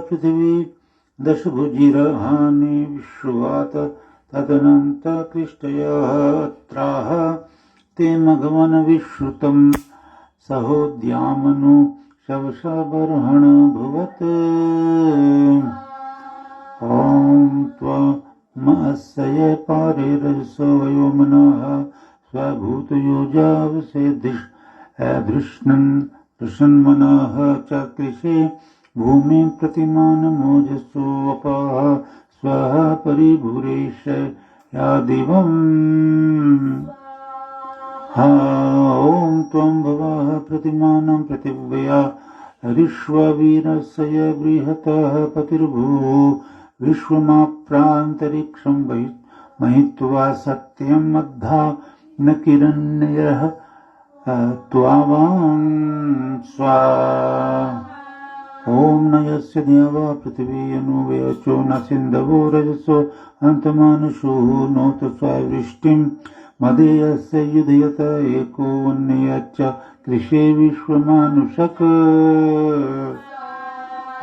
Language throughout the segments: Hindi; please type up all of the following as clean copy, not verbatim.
पृथिवी दशभुजिरहानि विश्रुवात तदनन्तकृष्टयत्राह ते मघवन विश्रुतं सहोद्यामनु शवशबर्हण भुवत् ॐ त्वमस्य पारे रजसो वयोमनः स्वभूतयोजावसेदृष्णन्मनः चकृषे भूमिं प्रतिमानमोजसोऽपः स्वः परिभूरेश यादिवम् ॐ त्वं भवः प्रतिमानं प्रतिव्यया ऋष्ववीरस्य बृहतः पतिर्भूः विश्वमाप्रान्तरिक्षं महित्वा सत्यं मद्धा न किरण्यः त्वावां स्वा ॐ न यस्य देवा पृथिवी अनुवयचो न सिन्धवो रजसो अन्तमानुषो नोत स्ववृष्टिं मदेयस्य युधयत एको वन्यच्च कृषे विश्वमानुषक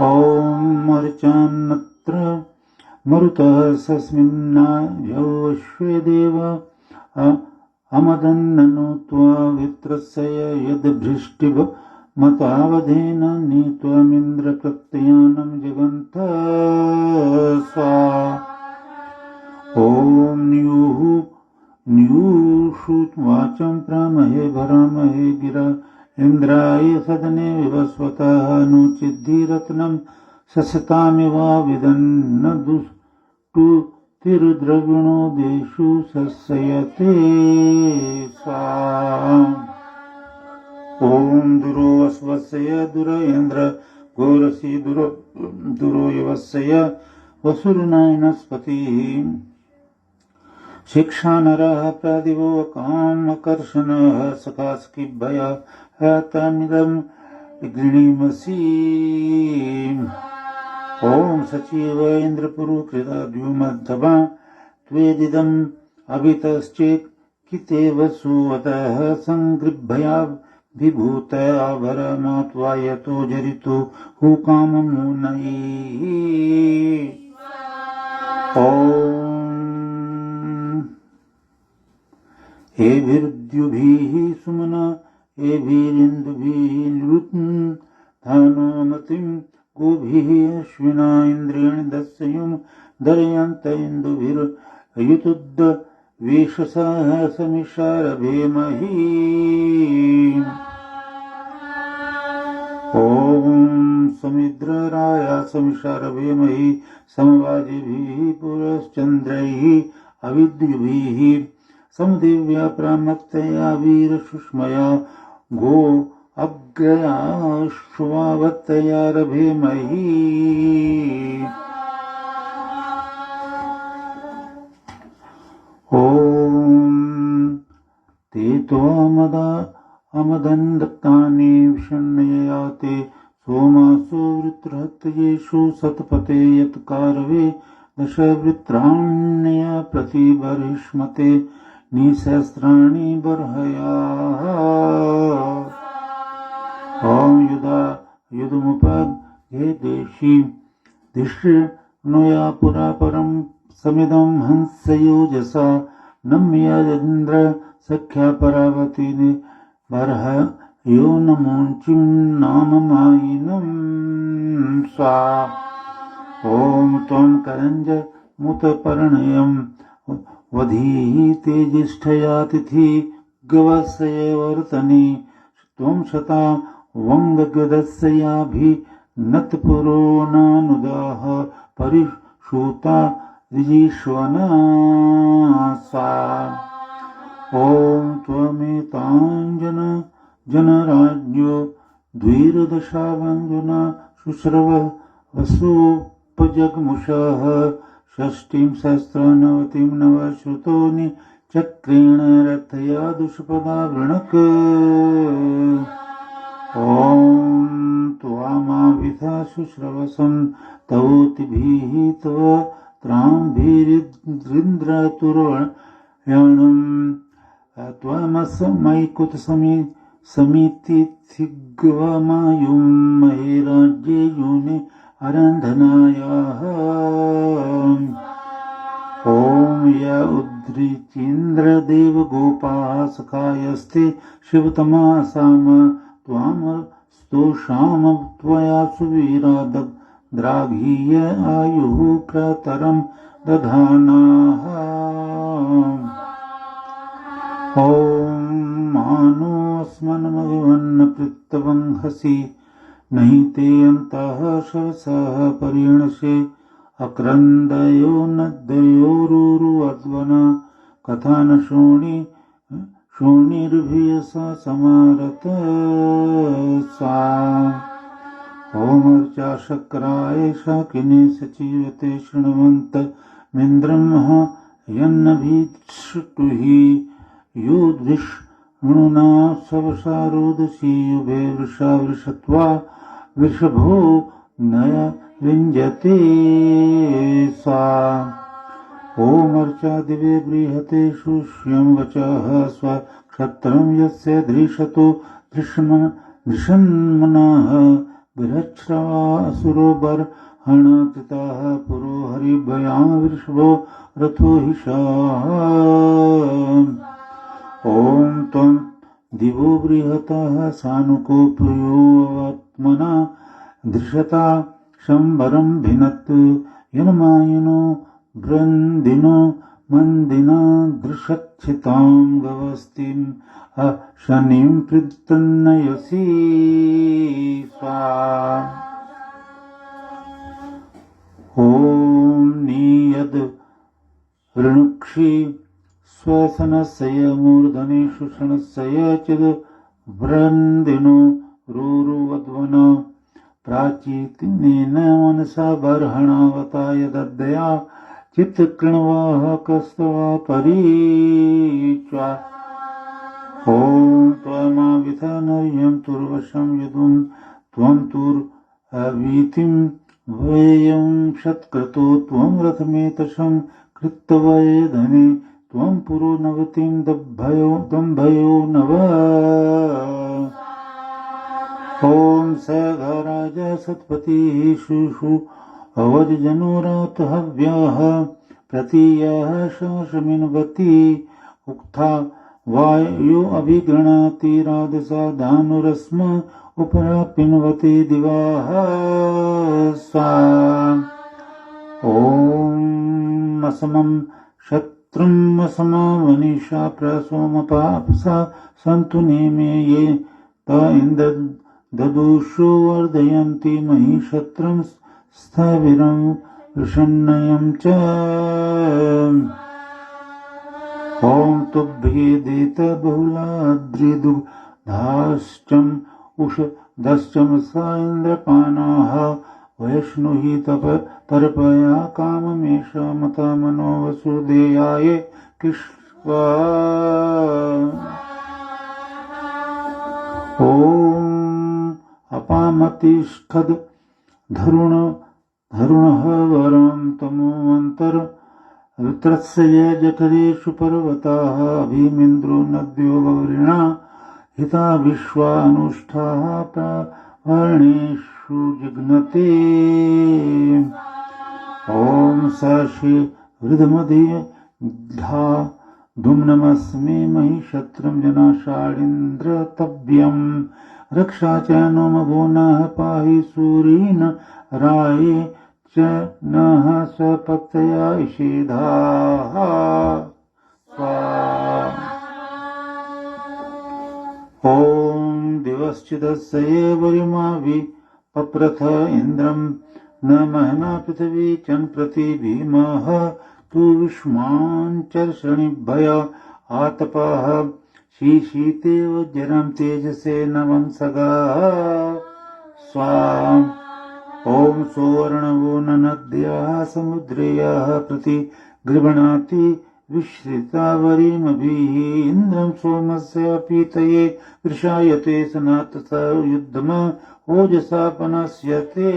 ॐ मर्चान्नत्र मरुतः सस्मिन्नायश्वे देव अमदन्ननु त्वा वित्रस्य यद्भृष्टिभ मतावधेन नीत्वमिन्द्र प्रत्ययानं जगन्त स्वा ॐ न्यूषुवाचं प्रामहे भरामहे गिरा इन्द्राय सदने विवस्वतः अनुचिद्धिरत्नं ससतामिवाविदन्न दुष्टुतिर्द्रविणो देषु सस्यते सा ॐ दुरो अस्वस्य दुर इन्द्र घोरसि दुरो यवस्य वसुर्नायनस्पतिः शिक्षानरः प्रादिवो कामकर्षणः सखास्किभ्य हतमिदं गृणीमसि ॐ सचिव इन्द्रपुरुकृतद्युमद्धवा त्वेदिदम् अभितश्चेत् कितेव सुवतः सङ्गृभ्या विभूत आभरमात्वा यतो जरितो हुकाममुनैः ॐ एभिर्द्युभिः सुमना एभिरिन्दुभिः निरुत्थानमतिं गोभिः अश्विना इन्द्रेण दस्युं दर्यन्त इन्दुभिर्युतुद्द वेशसः समिषारभेमहि ॐ समिद्रराय समिषारभेमहि समवाजिभिः पुरश्चन्द्रैः अविद्युभिः समदेव्या प्रामत्तया वीरसुष्मया गो अग्रयाश्वावत्तया रभेमहि ॐ ते अमदन्दत्तानि विषण्णया ते सोमासो वृत्रहत्येषु सत्पते यत्कारवे दशवृत्राण्य प्रतिबर्हिष्मते निसहस्राणि बर्हया ॐ युधमुपघेदेशि दिष्णुया पुरा परं समिदं हंसयोजसा नम्येन्द्र सख्या परावती बर्ह यो नमोञ्चिं नाममायिनं स्वा ॐ त्वं करञ्ज मुतपर्णयं वधीः तेजिष्ठया तिथि गवस्य वर्तने त्वं शता वङ्गगदस्याभिनत्पुरो नानुदाः परिषूता ऋजीष्वना सा ॐ त्वमेताञ्जन जनराज्ञो द्विरदशावञ्जना शुश्रव वसुपजग्मुषः षष्टिं सहस्रनवतिं नवश्रुतोनि चक्रेण रथया दुष्पदा वृणक् ॐ त्वामाविधा शुश्रवसं तवोतिभिः तव त्राम्भिरिन्द्रतुर्यणम् त्वमस्मैकुतसमितिथिग्वमायुं महे राज्ये योने अरन्धनायाः ॐ य उद्धृतीन्द्रदेवगोपाः सखायस्ते शिवतमासाम त्वां स्तोषाम त्वया सुवीरा द्राघीय आयुः प्रतरं दधानाः ॐ मानोऽस्मन्मघवन्न पृत्तवंहसि नहि ते अन्तः शवसः परिणशे अक्रन्दयो नद्योरुरुवद्वन कथा न शोणिर्भियस समारत सा ॐ शक्राय शाकिने सचीवते शृण्वन्त मिन्द्रं यन्नभिष्टुहि योधिष्णुना सवसारोदसी युभे वृषा वृषत्वा वृषभो नय विञ्जते सा ॐ दिवे बृहते शुष्यं वचः स्वक्षत्रं यस्य धृषतो धृषन्मनः बृहच्छ्रवा असुरो बर्हणकृताः पुरो हरिभयां वृषभो रथो हिषः ॐ त्वं दिवो बृहतः सानुकोपयोऽत्मना धृषता शम्बरं भिनत् यन्मायनो बृन्दिनो मन्दिना दृशच्छितां गवस्तिं शनिं पृत्तन्नयसि सा ॐ नियद् ऋणुक्षि स्वसनस्य मूर्धनेषु शनस्य चिद् वृन्दिनो रुरुवद्वन प्राचीनेन मनसा बर्हणावताय दद्दया चित्तकृण्वाः कस्तवा परीच्वा ॐ त्वमाविथनर्यं तुर्वशं यदुं त्वं तुर्वीतिं वयं शत्क्रतो त्वं रथमेतशं कृत्तवयधने त्वं पुरो नवतिं दम्भयो नव ॐ स घराज सत्पतिः शुषु अवजनोरातहव्यः प्रतीयः शमिन्वती उक्था वायो अभिगृणाति राधसा धानुरस्म उपरापिन्वती दिवाः सा ॐ असमं शत्रुम् असमावनिषा प्रसोमपापसा सन्तु नेमे ये त इन्द्र ददुषो वर्धयन्ति महिषत्रं स्थविरं वृषन्नयं च ॐ तुभ्येदेत बहुलाद्रिदुग्धाश्चम् उषदश्चम स इन्द्रपानाः वैष्णुहि तर्पया काममेष मता मनो वसुदेयाय कृष्वा ॐ अपामतिष्ठद् धरुणः वरं तमोऽन्तर वृत्रस्य जठरेषु पर्वताः अभीमिन्द्रो नद्यो गौरिणा हिता विश्वानुष्ठाः वर्णेषु जिघ्नते ॐ साक्षी वृद्धमधिधा धूम्नमस्मि महिषत्रं जनाषाढीन्द्रतव्यं रक्षा च नो मघो नः पाहि सूरीन् राये च नः स्वपत्तया इषेधाः ॐ दिवश्चिदस्य वरिमाभि पप्रथ इन्द्रं न महना पृथिवी चन्प्रति भीमः तु विष्माञ्चर्षणिभय आतपः शीशीते वज्रं तेजसे नवं सगाः स्वाम् ॐ सुवर्णवो नद्याः समुद्रेयाः प्रति गृह्णाति विश्रितावरीमभिः इन्द्रं सोमस्य पीतये वृषायते सनातस युद्धम ओजसा पनस्यते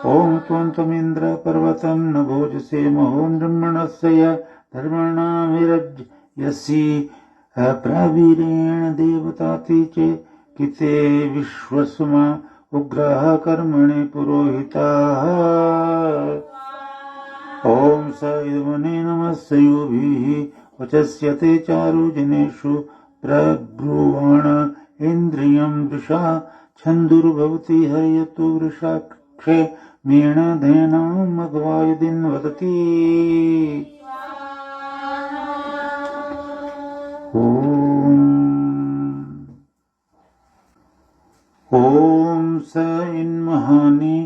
ॐ त्वन्तमिन्द्र पर्वतं न भोजसे महो ब्रह्मणस्य धर्मणामिरज्यसि प्रवीरेण देवताति च किते विश्वस्मा उग्रः कर्मणि पुरोहितः ॐ स इदमने नमस्य युभिः वचस्यते चारुजनेषु प्रब्रुवाण इन्द्रियं वृषा छन्दुर्भवति हर्यतु वृषाक्षे मीणधेनां मघवायुधिं वदति ॐ स इन्महानि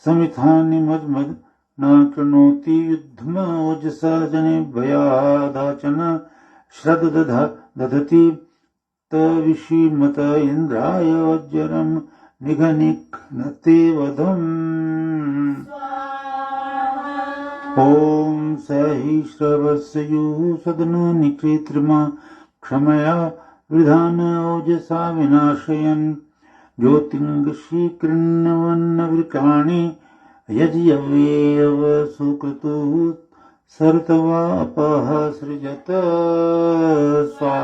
समिथानि मज्मद न कृणोति युद्धमोजसा जनेभ्यदाचन श्रद्धा दधति तविषीमत इन्द्राय वज्रं निघनिघ्नते वधम् ॐ स हि श्रवस्युः सदनो निकृत्रिमा क्षमया विधान ओजसा विनाशयन् ज्योतिङ्गशीकृण्वन्नवृकाणि यज्ञवेव सुकृतुः सर्तवा अपः सृजत स्वा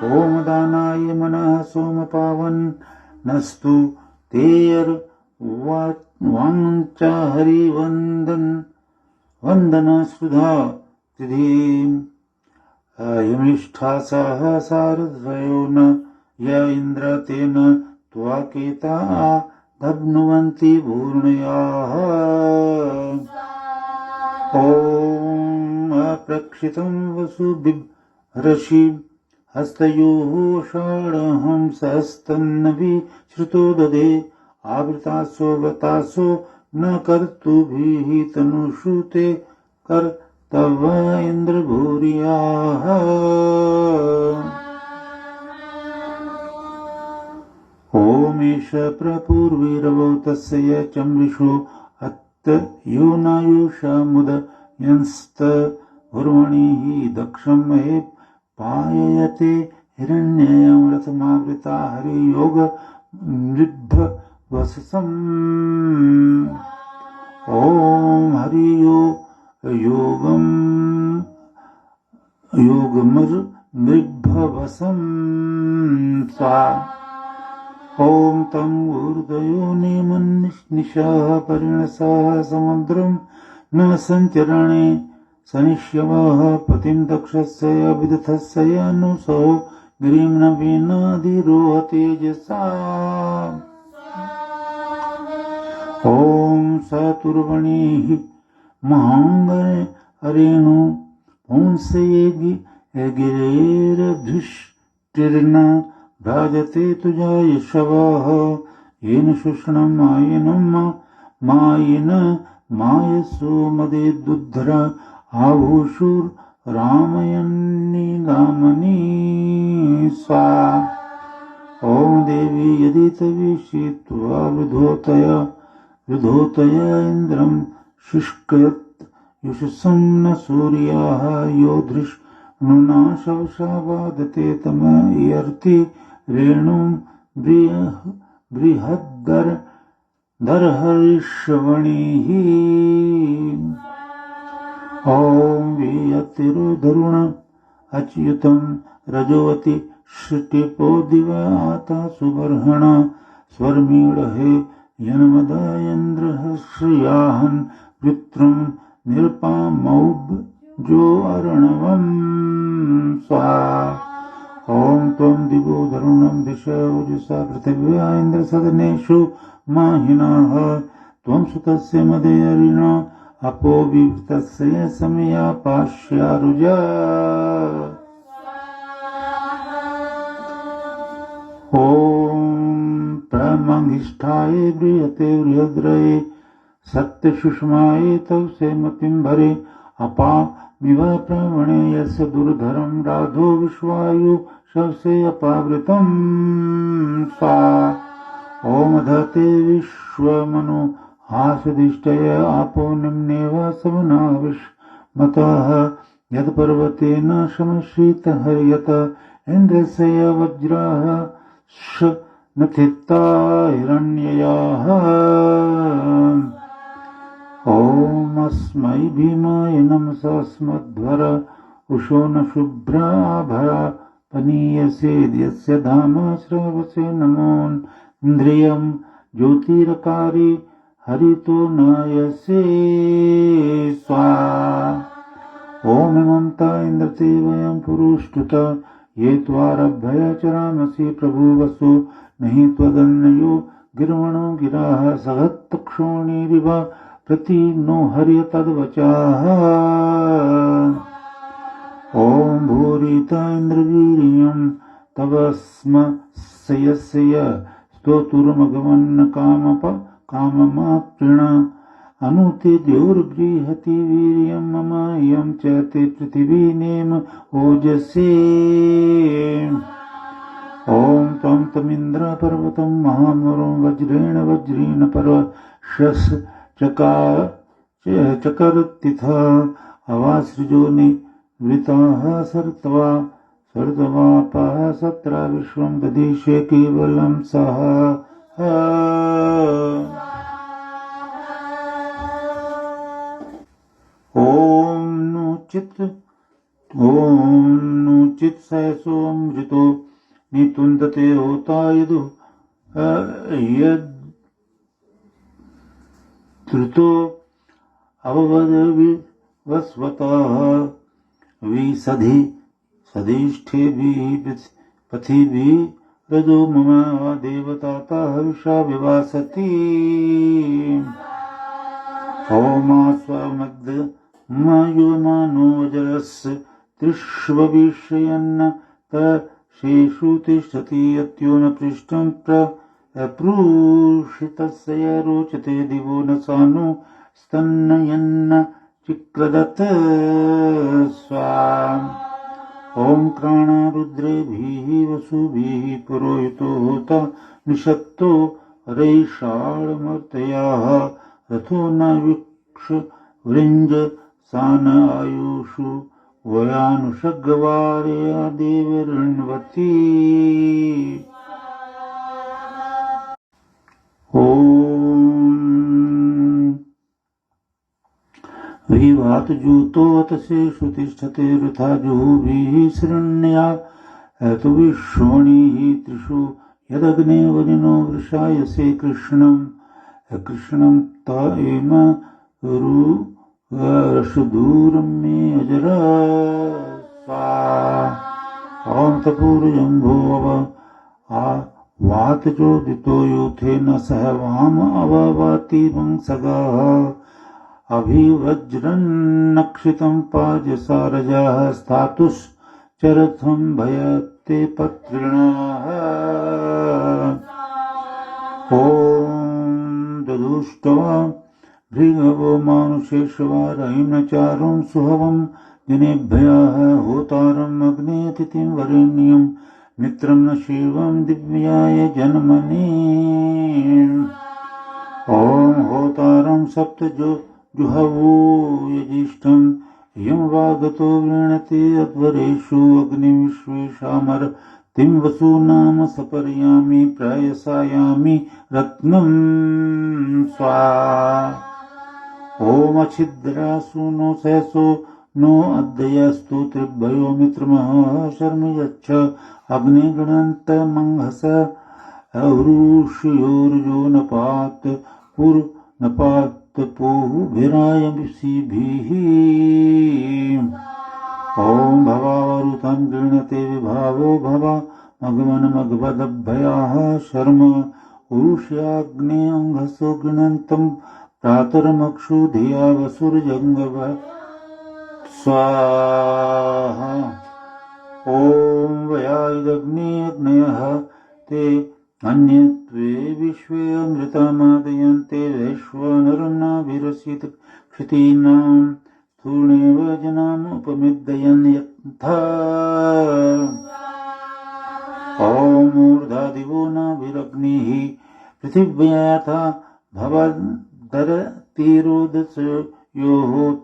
ॐ दानाय मनः सोमपावन् नस्तु तेर्वाञ्च हरिवन्दन सुधा तिथिम् यमिष्ठा सह सारद्वयो न य इन्द्र तेन त्वाकेता धब्नुवन्ति भूर्णयाः ॐ अप्रक्षितं वसुबिभ्रषि हस्तयोः षडहं सहस्तन्नभि श्रुतो ददे आवृतासो व्रतासो न कर्तुभिः तनुषु ते तव इन्द्र भूरियाः ओमेश प्रपूर्वीरवो तस्य चमृषो अत्त योनायुषमुदयंस्त उर्वणिः दक्षं महे पाययते हिरण्ययं रथमावृता हरियोग मृद्भवसम् ॐ हरियो योगमृद्भवसं स्वा ॐ तं ऊर्ध्वयोनिमन्निशः परिणसः समुद्रं न सञ्चरणे सनिष्यवः पतिं दक्षस्य विदथस्य अनुसो गिरिं नवीनाधिरोहतेजसा ॐ सतुर्वणिः महाङ्गरेणु पुंसे गिरेरधुष्टिर्न भ्राजते तुजा यशवः येन शुष्णं मायेन मायसो मदे दुद्धर आभूषुर्रामयन्निदामनि स्वा ॐ देवी यदि तविषित्वा वृधोतय इन्द्रं शुष्कयत् युषसं न सूर्याः यो धृष्णुना शवशा वादते तम इयर्ति रेणुं बृहद्दर्हर्षवणिः ॐ वियतिरुधरुण अच्युतं रजोवति श्रुतिपो दिव आता सुबर्हण स्वर्मीळहे यन्मदयन्द्रः श्रियाहन् वृत्रं निरपामौब्जो अर्णवं स्वा ॐ त्वं दिवो धरुणं दिश ओजसा पृथिव्या इन्द्रसदनेषु माहिनः त्वं सुतस्य मदेयरिण अपो विवृतस्य समया पाश्यारुजा ॐ प्रमङ्गिष्ठाय बृहते बृहद्रये सत्यसुषमाये तवसे मतिं भरे अपामिव प्रवणे यस्य दुर्धरं राधो विश्वायु शवसे अपावृतं सा ॐ धते विश्वमनो हासदिष्टय आपो निम्नेव सवना विष्मतः यत्पर्वतेन शमश्रितहर्यत इन्द्रस्य वज्राः नथिता हिरण्ययाः ॐ अस्मै भीमाय नमसस्मध्वर उषो न शुभ्राभरा पनीयसे यस्य धाम श्रवसे नमो इन्द्रियं ज्योतिरकारि हरितो नायसे स्वा ॐ इमं त इन्द्रते वयं पुरुष्टुत ये त्वारभ्य चरामसि प्रभुवसु नहि त्वदन्यो गिर्वणो गिराः सहत्तक्षोणीरिव प्रति नो हर्य तद्वचाः ॐ भूरित इन्द्रवीर्यं तव स्म सयस्य स्तोतुर्मघवन्न काममाप्तृण अनुते द्योर्गृहति वीर्यं मम इयं च ते पृथिवीनेम ओजसे ॐ त्वं तमिन्द्र पर्वतं महामरुं वज्रेण पर्वशस् चकर्तिथ अवासृजो निवृताः सर्तवापाः सत्रा विश्वं ददिशे केवलं सः ॐ नु चित् सहसोऽमृतो नितुन्दते होता यदु यद्धृतो अववद विवस्वतः सधिष्ठेभिः पथिभिः रजो मम देवताता हविषा विवासति होमास्वमद्मयोमानोजरस् त्रिष्वविषयन्न शेषु तिष्ठति यत्यो न पृष्ठं प्रप्रूषितस्य रोचते दिवो न सानु स्तन्नयन्न चिक्रदत् स्वाम् ॐ क्राणारुद्रेभिः वसुभिः पुरोहितो होता निषत्तो रैषाळमर्तयाः रथो न वीक्ष वृञ्ज सान आयुषु वयानुषग्वारया देवऋण्वती ॐ विवातजूतोऽतसेषु तिष्ठते वृथा जुहुभिः शृण्या तु विश्वणिः त्रिषु यदग्ने वरिणो वृषायसे कृष्णं त एम रशदूरं मे अजरा ॐ तपूर्जम्भो वातचोदितो यूथेन सह वाम अववाति वंसगः अभिवज्रन्नक्षितं पाजसारजः स्थातुश्चरथं भयते पत्रिणः ॐ ददुष्टवा भृगवो मानुषेष्वा रहिम्नचारुं सुहवं जनेभ्यः होतारम् अग्नेतिथिं वरेण्यं मित्रं न शिवं दिव्याय जन्मने ॐ होतारं सप्त जुहवो यजिष्ठं यं वागतो वृणते अध्वरेषु अग्निविश्वेषामर्तिं वसूनाम सपर्यामि प्रयसायामि रत्नं स्वा ॐ अच्छिद्रासु नो सहसो नो अद्यस्तु त्रिभ्यो मित्रमः शर्म यच्छ अग्निगणन्त मंहस अवृषयोर्यो नपात पूहुभिरायंसिभिः ॐ भवावरुतं गृह्णते विभावो भवा मघवनमघवदभयाः शर्म उरुष्याग्ने अंघसो गृह्णन्तं प्रातरमक्षु धिया वसुर्जङ्गव स्वाहा ॐ वयादग्ने अग्नयः ते अन्यत्वे विश्वे अमृतमादयन्ते वैश्वानरं नाभिरसित क्षितीनां स्थूणेव जनामुपमिदयन् यथा ॐ मूर्धादिवो नाभिरग्निः पृथिव्या यथा भवदरतिरोदस्योः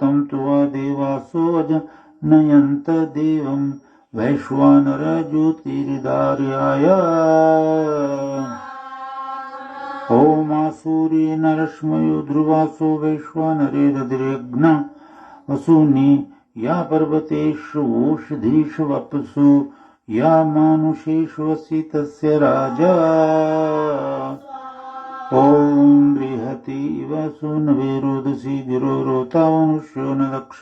तं त्वा देवासो अजनयन्त देवं वैश्वानर ज्योतिर्दार्याय ॐ आसूर्येण रश्मयो ध्रुवासो वैश्वानरे दधिरग्न वसूनि या पर्वतेषु ओषधीषु वपसु या मानुषेषु वसि तस्य राजा ॐ बृहति इव सूनवे रोदसी गिरो रोता मनुष्यो न दक्ष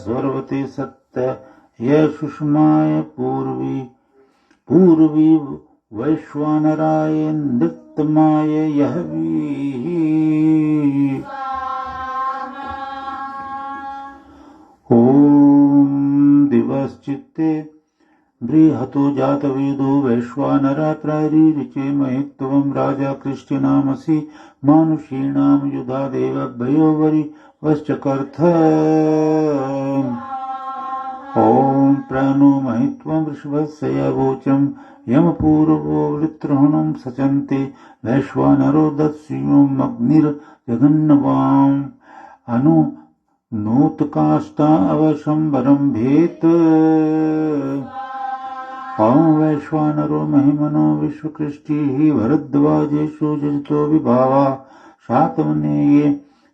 सर्वते सत्य य सुषमाय पूर्वी वैश्वानराय नृत्तमाय यहवी ॐ दिवश्चित्ते बृहतो जातवेदो वैश्वानरा प्रारीरिचे महित्वं राजा कृष्टिनामसि मानुषीणां युधादेव भयोवरि वश्चकर्थ ॐ प्रणो महित्वं वृषभस्य यवोचं यमपूर्वो वृत्रहणं सचन्ते वैश्वानरो दत्स्युम् अग्निर्जघन्नवाम् अनु नोत्काष्ठा अवशंबरं भेत ॐ वैश्वानरो महिमनो विश्वकृष्टिः भरद्वाजेषु जजितो विभावा शातवनेये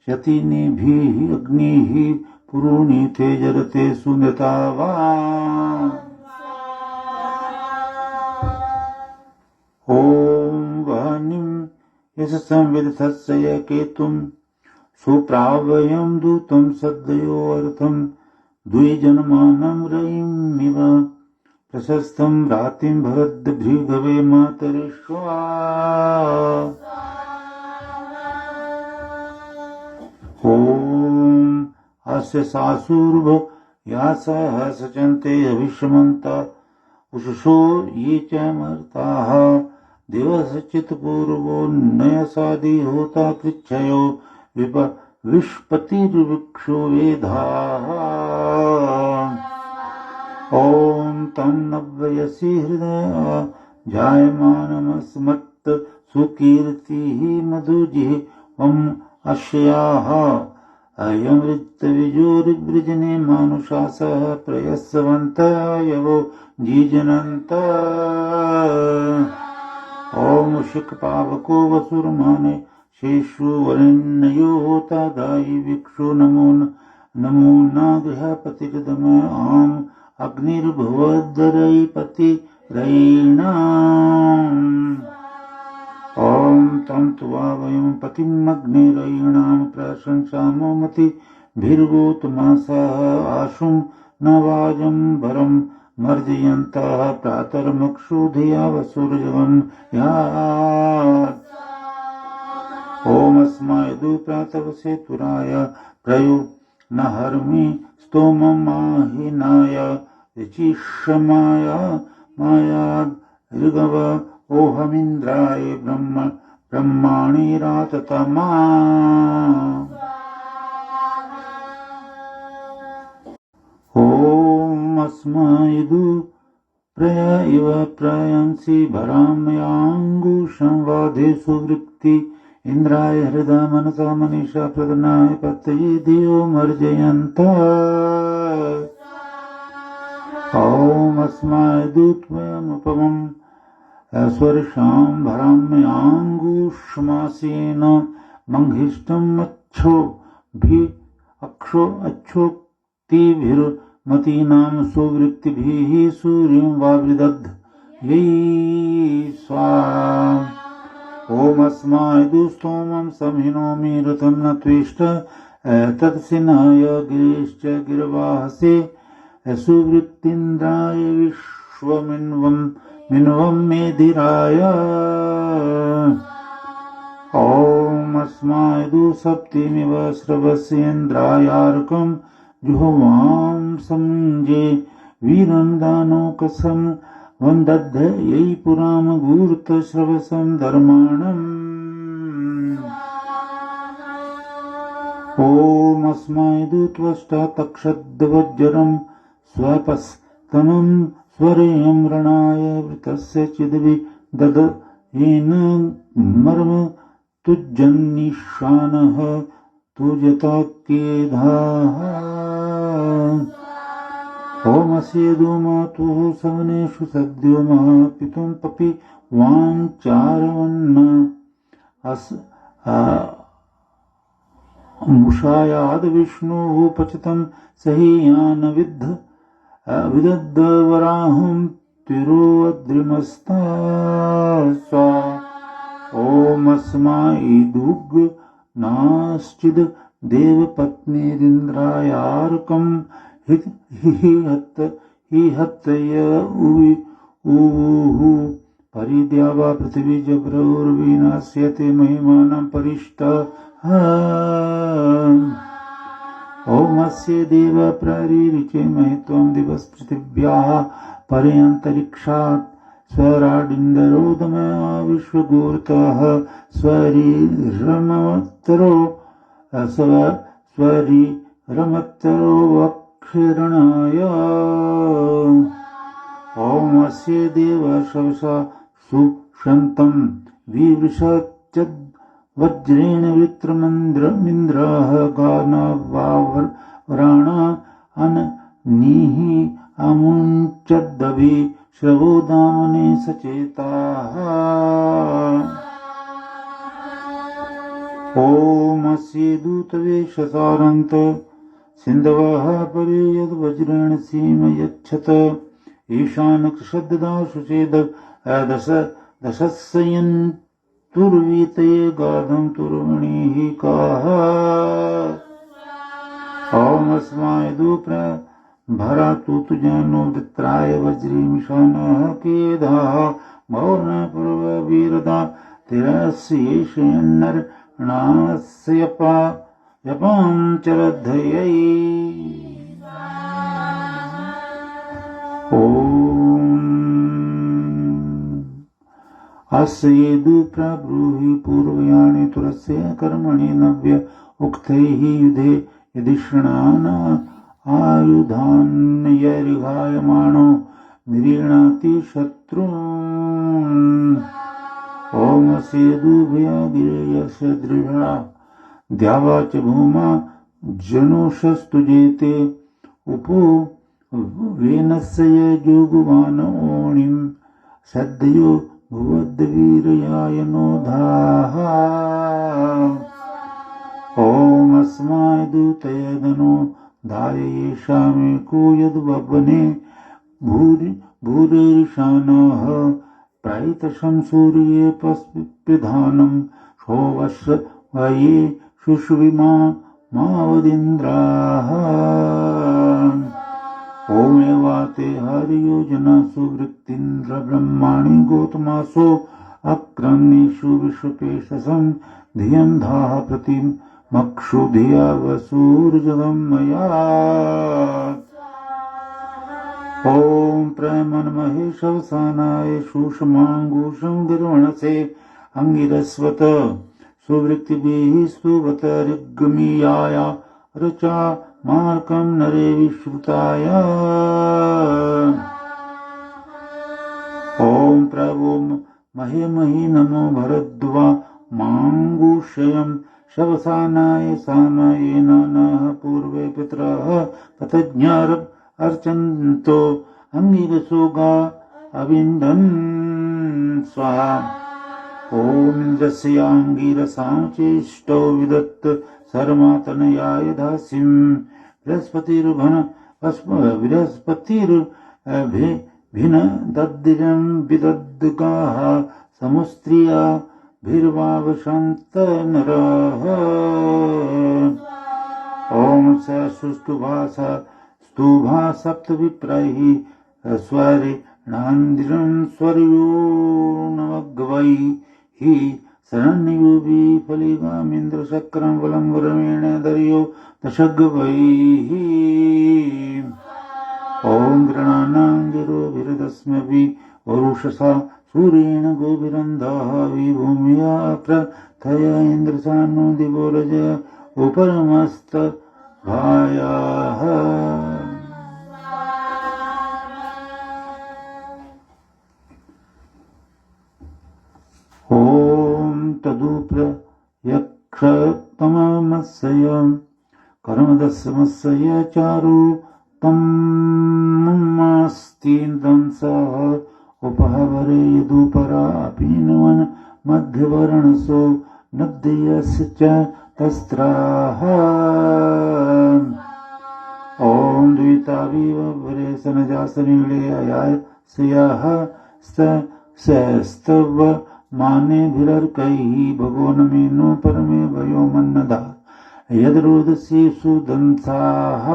शतिनेभिः अग्निः पुरूणीते जरते सुनतावा ॐ वह्निं यशसं विदधत्सय केतुं सुप्रावयं दूतं सद्योऽर्थं द्विजन्मानं रयिमिव प्रशस्तं रातिं भरद्भृगवे मातरिष्वा ॐ अस्य सासुर्भ यासः सचन्ते अभिष्मन्ता उषसो ये च मर्ताः दिवसचित्पूर्वो नयसादि होता कृच्छयो विष्पतिर्विक्षो वेधाः ॐ तं नव्ययसि हृदय जायमानमस्मत् सुकीर्तिः मधुजिह्वम् अस्याः अयमृतविजोरिवृजने मानुषासः प्रयस्वन्तः यवो जीजनन्त ॐ शिखपावको वसुर्माने शेषुवरेण्यो होता दायि विक्षो नमो न गृहपतिर्दम आम् अग्निर्भवद्रयिपतिरयिणाम् ॐ तं त्वा वयं पतिमग्निरयिणां प्रशंसामो मतिभिर्गोतमासः आशुं न वाजं वरं मर्जयन्तः प्रातर्मक्षुधिया वसुर्जवं यात् ॐ अस्मायदु प्रातवसेतुराय प्रयो न हर्मि स्तोमं माहिनाय ऋचिषमाय माया ऋगव ओहमिन्द्राय ब्रह्माणि राततमा ॐ अस्मायदु प्रय इव प्रयंसि भराम्याङ्गुषं वाधेषु वृक्ति इन्द्राय हृदा मनसा मनीषा प्रदनाय पतये धियो मर्जयन्त ॐ अस्मादुत्वयमुपमं स्वर्षां भराम्याङ्गुष्मासेन मङ्घिष्टम् अच्छोक्तिभिर्मतीनां सुवृत्तिभिः सूर्यं वावृदध् यै स्वाहा ॐ अस्मादु स्तोमं संहिनोमि रथं न त्वेष्ट तत्सिनाय गिरिश्च गिर्वाहसे सुवृत्तीन्द्राय विश्वमिन्वं मेधिराय ॐ अस्मादु सप्तिमिव श्रवस्येन्द्रायार्कं जुह्वां संजे वीरं दानोकसं वन्दद्ध यै पुराम गूर्तश्रवसं धर्माणम् ॐ अस्मादु त्वष्टा तक्षद्वज्रं स्वपस्तमं स्वरेयं रणाय वृतस्य चिद्वि दद येन मर्म तुज्जन्निशानः तुजताक्येधाः ॐ अस्येदु मातुः सवनेषु सद्यो महापितुं पपि वाञ्चारवन्न मुषायाद विष्णुः पचितं सहीयान विदद्वराहं तिरोऽद्रिमस्ता ओमस्माइदुग्नाश्चिद् देवपत्नीरिन्द्रायार्कं हिहत्य उवुः परिद्यावा पृथिवी जब्रौर्विनाश्यते महिमानं परिष्टः ओमस्य देव प्ररिचे महित्वं दिवस्पृथिव्याः पर्यन्तरिक्षात् स्वराडिन्दरोदमया विश्वगूर्तः स्वरिरमत्तरो वक्षिरणाय ओमस्य देव शवसा सुषन्तं विवृषच्चद्वज्रेण वृत्रमिन्द्रः गानवावराण अननीः अमुञ्चद्दभि श्रवोदामने सचेताः ओमस्य दूतवेषसारन्त सिन्धवः परे यद्वज्रेण सीम यच्छत ईशानक्षदाशु चेद दशस्यन्तुर्वीतये गाधं तुर्वणिः काः ओमस्मायदुप्र भरातु तुजानो वृत्राय वज्रीमिषानः केदाः मौर्णपूर्ववीरदा तिरस्येषन्नर्णास्य यपां चरद्धयै अस्य यदुप्रब्रूहि पूर्वयाणि तुरस्य कर्मणि नव्य उक्तैः युधे यदिष्णान् आयुधान्यरिघायमाणो निरीणाति शत्रून् ओमस्य यदुभया गिरेयस्य दृढा द्यावा च भूमा जनुषस्तुजेते उपो वेनस्य यजुगुवान ओणिं सद्यो भुवद्वीरयायनोधाः ओमस्मादुतयदनो धारयेषामेको यद्वने भूरिशानः प्रायितशं सूर्ये प्रधानं शोवस्वये शुष्विमा मावदिन्द्राः ओमेवाते हरियोजना सुवृत्तीन्द्रब्रह्माणि गौतमासो अक्रन्नेषु विश्वपेशसं धियं धाः प्रतिं मक्षुधिया वसूर्जगं मया ॐ प्रमन्महे शवसानाय शूषमाङ्गूषं गिर्वणसे अङ्गिरस्वत सुवृत्तिभिः स्तुवतरिगमीयाय रचा मार्कं नरे विश्रुताय ॐ प्रभो महे नमो भरद्वा माङ्गूषयं शवसानाय सामये नः पूर्वे पितरः पतज्ञारम् अर्चन्तो अङ्गिरसोगा अविन्दन् स्वाहा ॐ इन्द्रस्याङ्गिरसां चेष्टो विदत्त सर्मातनयाय दासीं बृहस्पतिर्भिनदद्दिरं विदद्गाः समुस्त्रियाभिर्वावशन्तनरः ॐ स स्तुभा सप्तविप्रैः स्वरेणान्दिरं स्वर्यो नवग्वैः शरण्योऽपि फलिगामिन्द्रशक्रं बलं वरमेण दर्यो दशग्वैः ॐ गृणानां गिरोभिरदस्म्यपि वरुषसा सूर्येण गोभिरन्धाः विभूम्या प्रथय इन्द्रसानो दिवो रज उपरमस्तभायाः ॐ तदुप्र यक्षतमस्य कर्मदस्मस्य चारु तमस्तीन्द्रं सह उपहवरे यदुपरापीनवन मध्यवर्णसो नद्यस्य च तस्त्राः ॐ द्विताविव वरे सनजासनीळे अयास्याः स्तव माने भिरर्कैः भगोनमेनो परमे भयो मन्नदा यद्रोदसी सुदंसाः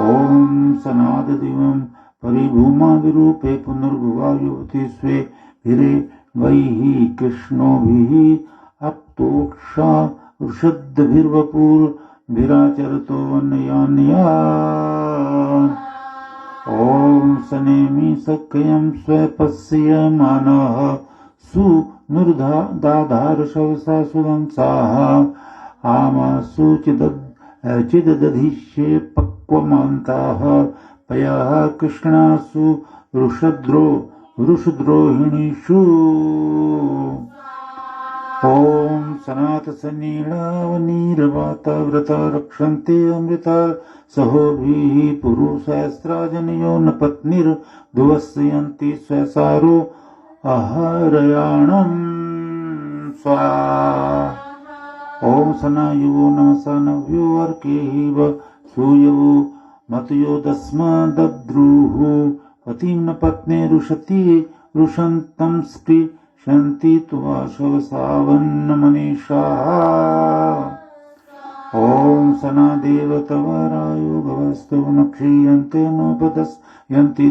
ॐ सनाददिवं परिभूमा विरूपे पुनर्भुवा युवती स्वे भिरे वैः कृष्णोभिः अप्तोक्षा ऋषद्भिर्वपुर्भिराचरतो अन्यान्यान् ॐ सनेमि सख्यं स्वपश्यमानः सुनुर्दाधार शवसा सुदंसाः आमासु चिददधिष्ये पक्वमान्ताः पयः कृष्णासु वृषद्रोहिणीषु ॐ सनातसनीलावनीरवाताव्रता रक्षन्ते अमृता सहोभिः पुरुषसहस्राजनयो न पत्निर्दुवस्यन्ति स्वसारो अहरयाणं स्वाहा ॐ सनायुवो नमसा नव्यो अर्केव सूयवो मतयो दस्मदद्रुः पतिं न पत्ने रुषति रुषन्तं स्पृशन्ति त्वाशवसावन्न मनीषाः ॐ सनादेवतवरायो भवस्तु न क्षीयन्ते नोपदस्यन्ति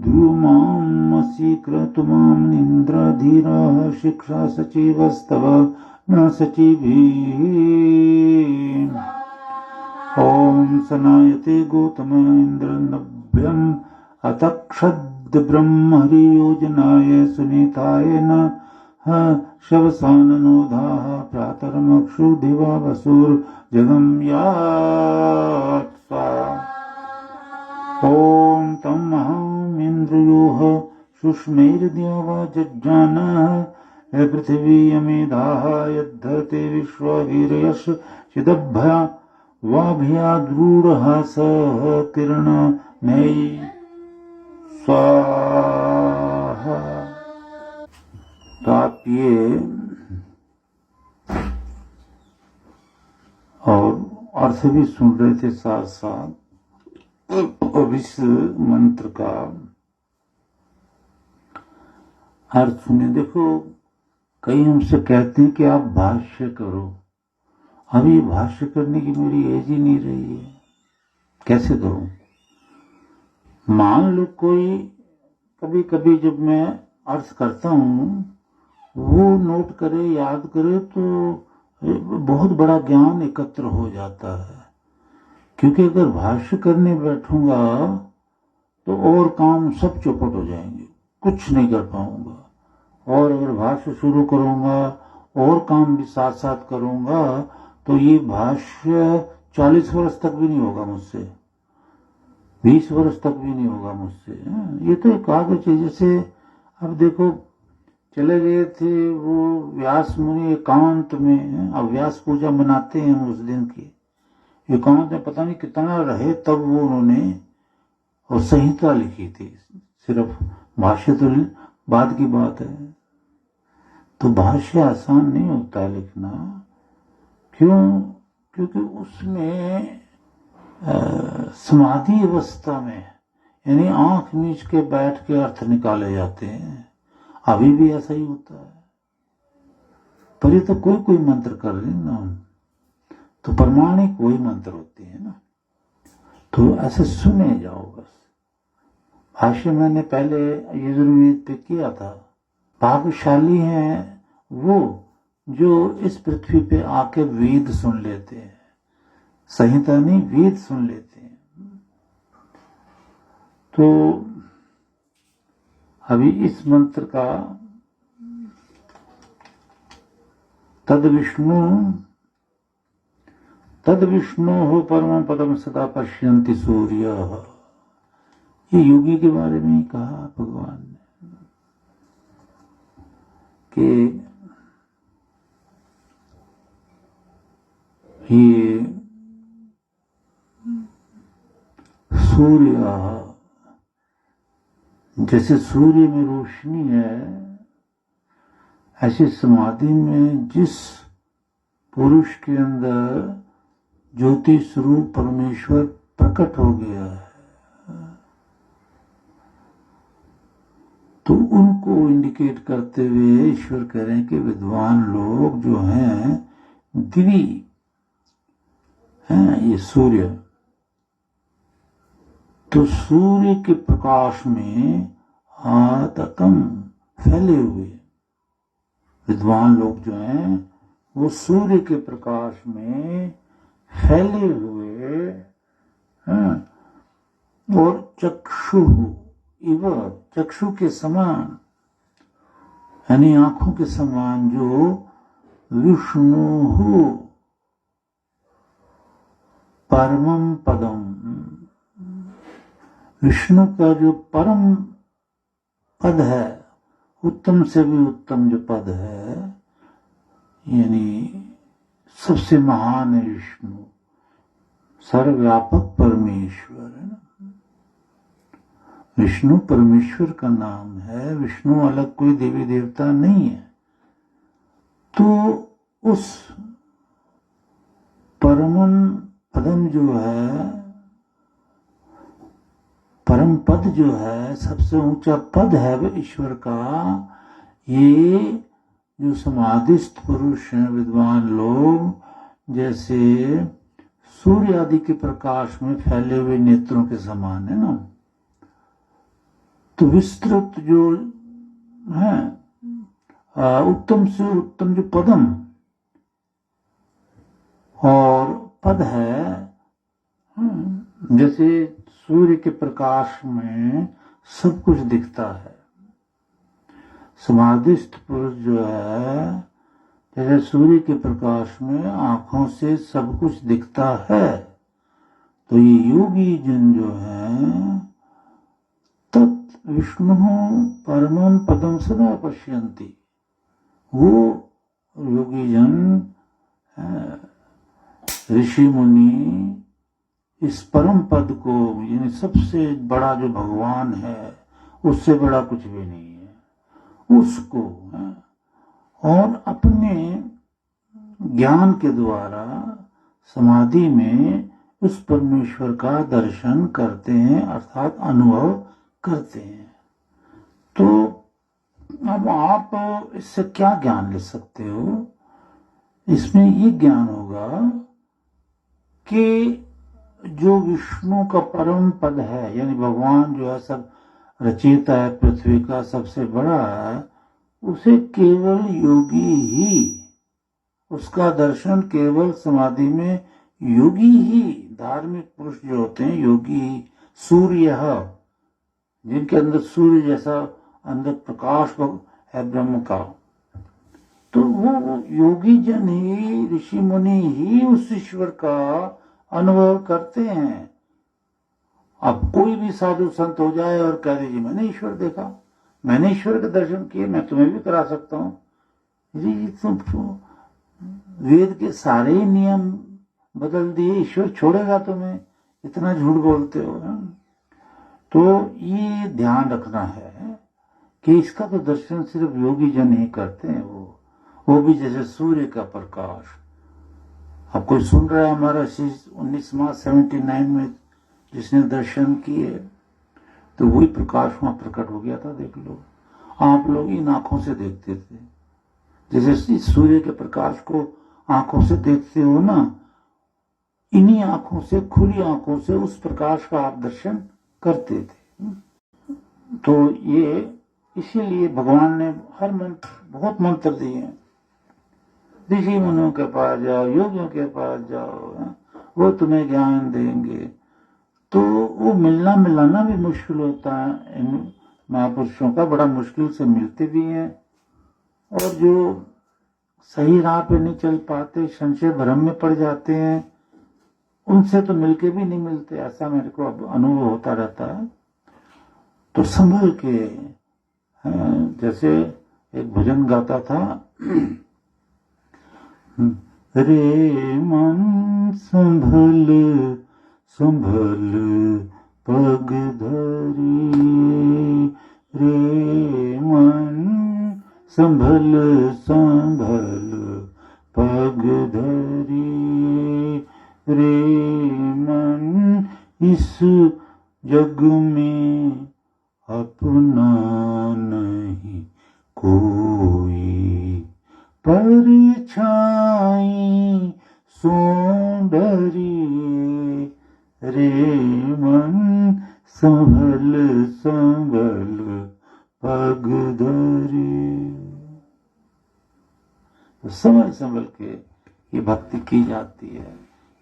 द्युमामसीकृतुमाम् इन्द्रधीरः शिक्षा सचिवस्तव न सचिभिः ॐ सनायते गौतम इन्द्रनभ्यम् अतक्षद्ब्रह्महरियोजनाय सुनीताय न शवसाननोधाः प्रातरमक्षु दिवा वसुर्जगं यात् ॐ तं महामिन्द्रयोः शुष्मैर्द्यावा जज्जानः पृथिवीयमेधाः यद्धते विश्ववीर्यश् चिदभ्या वाभ्याद्रूढः सः किरणमयी स्वाहा। तो आप ये और अर्थ भी सुन रहे थे साथ साथ। अब इस मंत्र का अर्थ सुने। देखो, कई हमसे कहते हैं कि आप भाष्य करो। अभी भाष्य करने की मेरी एज ही नहीं रही है, कैसे करूं? मान लो कोई कभी कभी जब मैं अर्थ करता हूं वो नोट करे, याद करे तो बहुत बड़ा ज्ञान एकत्र हो जाता है। क्योंकि अगर भाष्य करने बैठूंगा तो और काम सब चौपट हो जाएंगे, कुछ नहीं कर पाऊंगा। और अगर भाष्य शुरू करूंगा और काम भी साथ साथ करूंगा तो ये भाष्य 40 वर्ष तक भी नहीं होगा मुझसे, 20 वर्ष तक भी नहीं होगा मुझसे। ये तो एक कागज है। जैसे अब देखो, चले गए थे वो व्यास मुनि एकांत में, अब व्यास पूजा मनाते हैं उस दिन की। एकांत में पता नहीं कितना रहे, तब वो उन्होंने और संहिता लिखी थी। सिर्फ भाष्य तो बाद की बात है। तो भाष्य आसान नहीं होता लिखना। क्यों? क्योंकि उसमें समाधि अवस्था में, यानी आंख मीच के बैठ के अर्थ निकाले जाते हैं। अभी भी ऐसा ही होता है। पर ये तो कोई कोई मंत्र कर रहे हैं ना, तो प्रमाणिक वही मंत्र होते हैं ना। तो ऐसे सुने जाओ बस। भाष्य मैंने पहले यजुर्वेद पे किया था। भाग्यशाली हैं वो जो इस पृथ्वी पे आके वेद सुन लेते हैं, संहिता नहीं, वेद सुन लेते हैं। तो अभी इस मंत्र का तद विष्णु हो परम पदम सदा पश्यन्ति सूर्य। ये योगी के बारे में ही कहा भगवान ने कि ये सूर्य, जैसे सूर्य में रोशनी है, ऐसी समाधि में जिस पुरुष के अंदर ज्योति स्वरूप परमेश्वर प्रकट हो गया है, तो उनको इंडिकेट करते हुए ईश्वर कह रहे हैं कि विद्वान लोग जो हैं दिवी हैं, ये सूर्य, तो सूर्य के प्रकाश में आततम फैले हुए विद्वान लोग जो हैं वो सूर्य के प्रकाश में फैले हुए हैं, और चक्षु इव, चक्षु के समान यानी आंखों के समान जो विष्णु परमम पदम, विष्णु का जो परम पद है, उत्तम से भी उत्तम जो पद है, यानी सबसे महान है विष्णु, सर्वव्यापक परमेश्वर है ना। विष्णु परमेश्वर का नाम है, विष्णु अलग कोई देवी देवता नहीं है। तो उस परमन पदम जो है, परम पद जो है, सबसे ऊंचा पद है वो ईश्वर का, ये जो समाधिस्थ पुरुष हैं विद्वान लोग, जैसे सूर्य आदि के प्रकाश में फैले हुए नेत्रों के समान है ना। तो विस्तृत जो है उत्तम से उत्तम जो पदम और पद है, जैसे सूर्य के प्रकाश में सब कुछ दिखता है। समाधिस्थ पुरुष जो है, जैसे सूर्य के प्रकाश में आंखों से सब कुछ दिखता है, तो ये योगी जन जो है तत् विष्णु परमं पदम सदा पश्यन्ति, वो योगी जन ऋषि मुनि इस परम पद को, यानी सबसे बड़ा जो भगवान है उससे बड़ा कुछ भी नहीं है, उसको और अपने ज्ञान के द्वारा समाधि में उस परमेश्वर का दर्शन करते हैं, अर्थात अनुभव करते हैं। तो अब आप इससे क्या ज्ञान ले सकते हो? इसमें ये ज्ञान होगा कि जो विष्णु का परम पद है, यानी भगवान जो है सब रचयिता है, पृथ्वी का सबसे बड़ा है, उसे केवल योगी ही, उसका दर्शन केवल समाधि में योगी ही, धार्मिक पुरुष जो होते हैं योगी, सूर्य जिनके अंदर सूर्य जैसा अंदर प्रकाश है ब्रह्म का, तो वो योगी जन ही, ऋषि मुनि ही उस ईश्वर का अनुभव करते हैं। अब कोई भी साधु संत हो जाए और कह दीजिए मैंने ईश्वर देखा, मैंने ईश्वर के दर्शन किए, मैं तुम्हें भी करा सकता हूँ, जी तुम वेद के सारे ही नियम बदल दिए, ईश्वर छोड़ेगा तुम्हें, इतना झूठ बोलते हो। तो ये ध्यान रखना है कि इसका तो दर्शन सिर्फ योगी जन ही करते हैं, वो भी जैसे सूर्य का प्रकाश। अब कोई सुन रहा है हमारा 19 मार्च 79 में जिसने दर्शन किए, तो वही प्रकाश वहां प्रकट हो गया था। देख लो, आप लोग इन आंखों से देखते थे, जैसे सूर्य के प्रकाश को आंखों से देखते हो ना, इन्हीं आंखों से, खुली आंखों से उस प्रकाश का आप दर्शन करते थे। तो ये इसीलिए भगवान ने हर मंत्र, बहुत मंत्र दिए हैं, ऋषि मुनियों के पास जाओ, योगियों के पास जाओ, वो तुम्हें ज्ञान देंगे। तो वो मिलना मिलाना भी मुश्किल होता है, इन महापुरुषों का बड़ा मुश्किल से मिलते भी हैं, और जो सही राह पे नहीं चल पाते, संशय भ्रम में पड़ जाते हैं, उनसे तो मिलके भी नहीं मिलते, ऐसा मेरे को अब अनुभव होता रहता है। तो संभल के, जैसे एक भजन गाता था, रे मन संभल संभल पग धरी, रे मन संभल संभल पग धरी, रे मन इस जग में अपना न कर छाई सोंडरी रे मन संभल संभल पग धरी। तो संभल संभल के ये भक्ति की जाती है